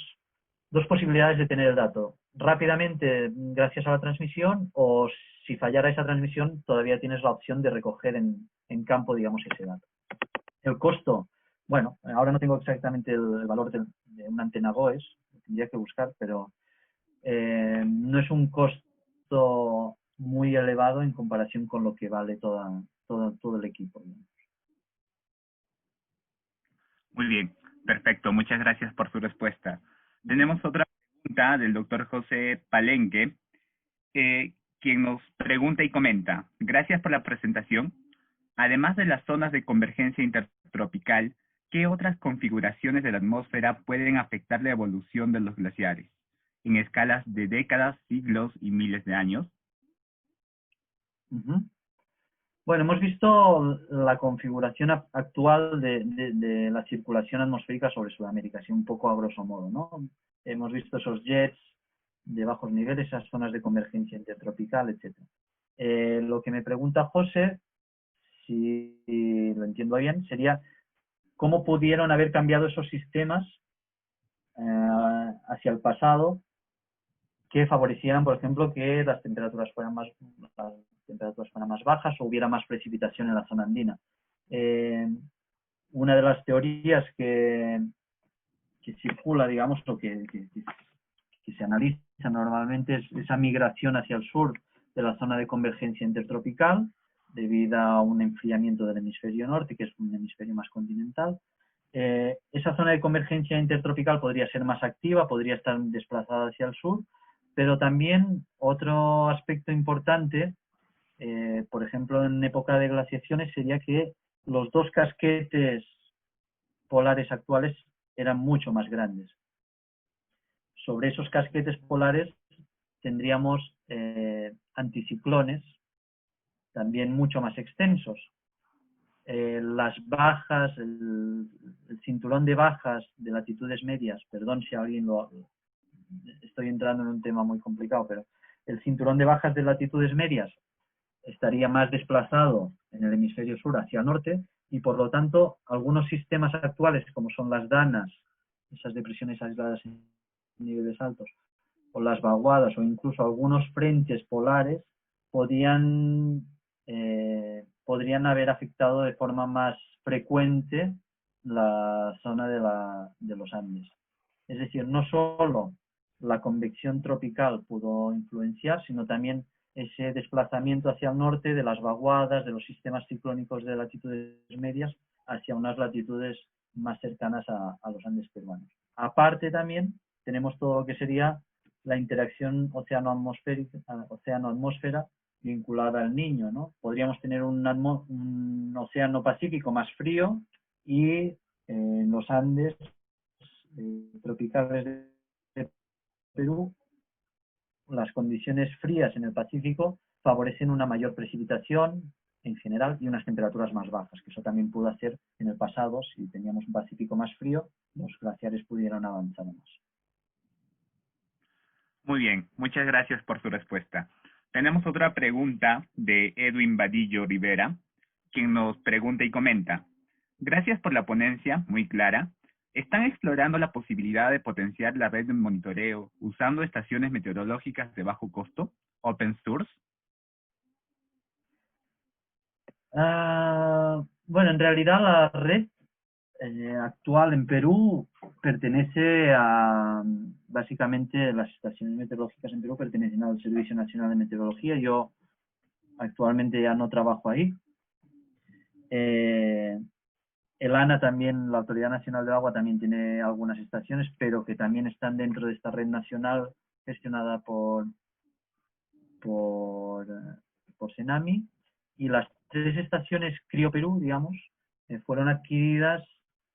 posibilidades de tener el dato. Rápidamente, gracias a la transmisión, o si fallara esa transmisión, todavía tienes la opción de recoger en campo, digamos, ese dato. El costo, bueno, ahora no tengo exactamente el valor de una antena GOES, tendría que buscar, pero no es un costo muy elevado en comparación con lo que vale toda todo el equipo. Muy bien, perfecto. Muchas gracias por su respuesta. Tenemos otra pregunta del doctor José Palenque, quien nos pregunta y comenta: gracias por la presentación. Además de las zonas de convergencia intertropical, ¿qué otras configuraciones de la atmósfera pueden afectar la evolución de los glaciares en escalas de décadas, siglos y miles de años? Bueno, hemos visto la configuración actual de la circulación atmosférica sobre Sudamérica, así un poco a grosso modo, ¿no? Hemos visto esos jets de bajos niveles, esas zonas de convergencia intertropical, etc. Lo que me pregunta José, si lo entiendo bien, sería cómo pudieron haber cambiado esos sistemas hacia el pasado que favorecieran, por ejemplo, que las temperaturas fueran más bajas o hubiera más precipitación en la zona andina. Una de las teorías que circula, digamos, o que se analiza normalmente es esa migración hacia el sur de la zona de convergencia intertropical debido a un enfriamiento del hemisferio norte, que es un hemisferio más continental. Esa zona de convergencia intertropical podría ser más activa, podría estar desplazada hacia el sur, pero también otro aspecto importante, por ejemplo, en época de glaciaciones, sería que los dos casquetes polares actuales eran mucho más grandes. Sobre esos casquetes polares tendríamos anticiclones también mucho más extensos. Las bajas, el cinturón de bajas de latitudes medias, perdón si alguien estoy entrando en un tema muy complicado, pero el cinturón de bajas de latitudes medias estaría más desplazado en el hemisferio sur hacia el norte y por lo tanto algunos sistemas actuales como son las danas, esas depresiones aisladas en niveles altos, o las vaguadas o incluso algunos frentes polares podrían haber afectado de forma más frecuente la zona de los Andes. Es decir, no solo la convección tropical pudo influenciar, sino también ese desplazamiento hacia el norte de las vaguadas, de los sistemas ciclónicos de latitudes medias hacia unas latitudes más cercanas a los Andes peruanos. Aparte también tenemos todo lo que sería la interacción océano-atmósfera vinculada al Niño, ¿no? Podríamos tener un océano Pacífico más frío y en los Andes tropicales de Perú, las condiciones frías en el Pacífico favorecen una mayor precipitación en general y unas temperaturas más bajas, que eso también pudo hacer en el pasado, si teníamos un Pacífico más frío, los glaciares pudieron avanzar más. Muy bien, muchas gracias por su respuesta. Tenemos otra pregunta de Edwin Vadillo Rivera, quien nos pregunta y comenta: gracias por la ponencia, muy clara. ¿Están explorando la posibilidad de potenciar la red de monitoreo usando estaciones meteorológicas de bajo costo, open source? Bueno, en realidad la red actual en Perú pertenece a, básicamente las estaciones meteorológicas en Perú pertenecen al Servicio Nacional de Meteorología. Yo actualmente ya no trabajo ahí. El ANA también, la Autoridad Nacional del Agua, también tiene algunas estaciones, pero que también están dentro de esta red nacional gestionada por Senami. Y las 3 estaciones Crio Perú, digamos, fueron adquiridas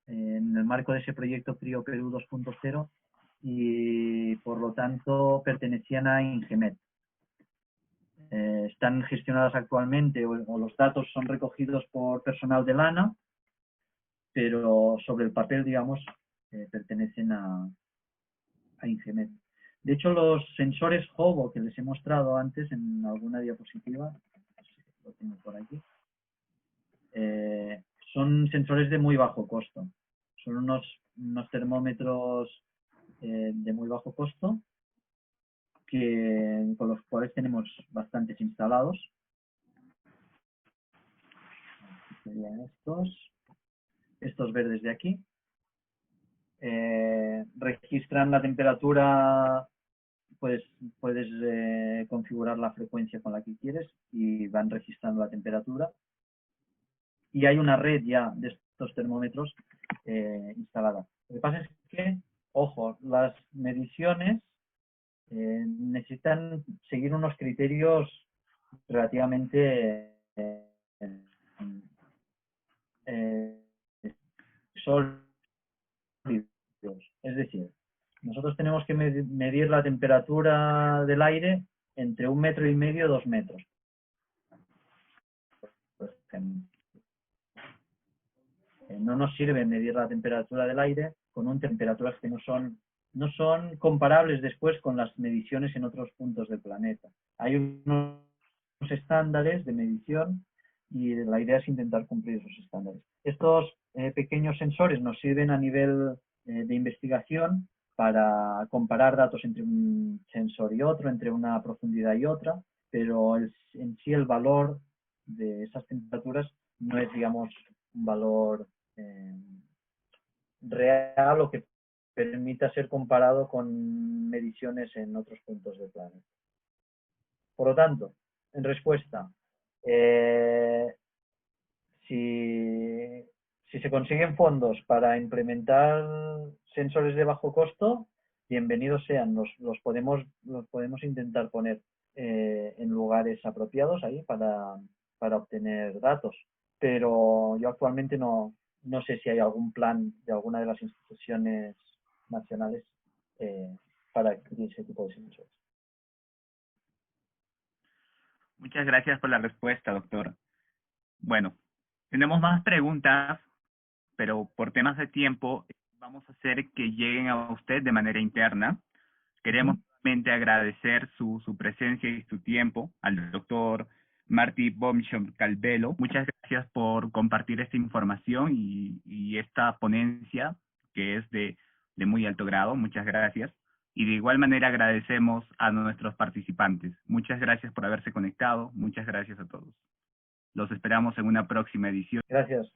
en el marco de ese proyecto Crio Perú 2.0 y por lo tanto pertenecían a Ingemet. Están gestionadas actualmente o los datos son recogidos por personal del ANA, pero sobre el papel, digamos, pertenecen a Ingemet. De hecho, los sensores HOVO que les he mostrado antes en alguna diapositiva, lo tengo por aquí, son sensores de muy bajo costo. Son unos termómetros de muy bajo costo con los cuales tenemos bastantes instalados. Serían estos verdes de aquí. Registran la temperatura, puedes configurar la frecuencia con la que quieres y van registrando la temperatura. y hay una red ya de estos termómetros instalada. Lo que pasa es que, ojo, las mediciones necesitan seguir unos criterios relativamente sólidos. Es decir, nosotros tenemos que medir la temperatura del aire entre 1,5 metros y 2 metros. Por ejemplo. No nos sirve medir la temperatura del aire con temperaturas que no son comparables después con las mediciones en otros puntos del planeta. Hay unos estándares de medición y la idea es intentar cumplir esos estándares. Estos pequeños sensores nos sirven a nivel de investigación para comparar datos entre un sensor y otro, entre una profundidad y otra, pero en sí el valor de esas temperaturas no es, digamos, un valor real o que permita ser comparado con mediciones en otros puntos del planeta. Por lo tanto, en respuesta, si se consiguen fondos para implementar sensores de bajo costo, bienvenidos sean, los podemos intentar poner en lugares apropiados ahí para obtener datos. Pero yo actualmente no sé si hay algún plan de alguna de las instituciones nacionales para adquirir ese tipo de sensores. Muchas gracias por la respuesta, doctor. Bueno, tenemos más preguntas, pero por temas de tiempo vamos a hacer que lleguen a usted de manera interna. Queremos nuevamente agradecer su presencia y su tiempo al doctor Martí Boomschoon-Calvelo. Muchas gracias por compartir esta información y esta ponencia que es de muy alto grado. Muchas gracias. Y de igual manera agradecemos a nuestros participantes. Muchas gracias por haberse conectado. Muchas gracias a todos. Los esperamos en una próxima edición. Gracias.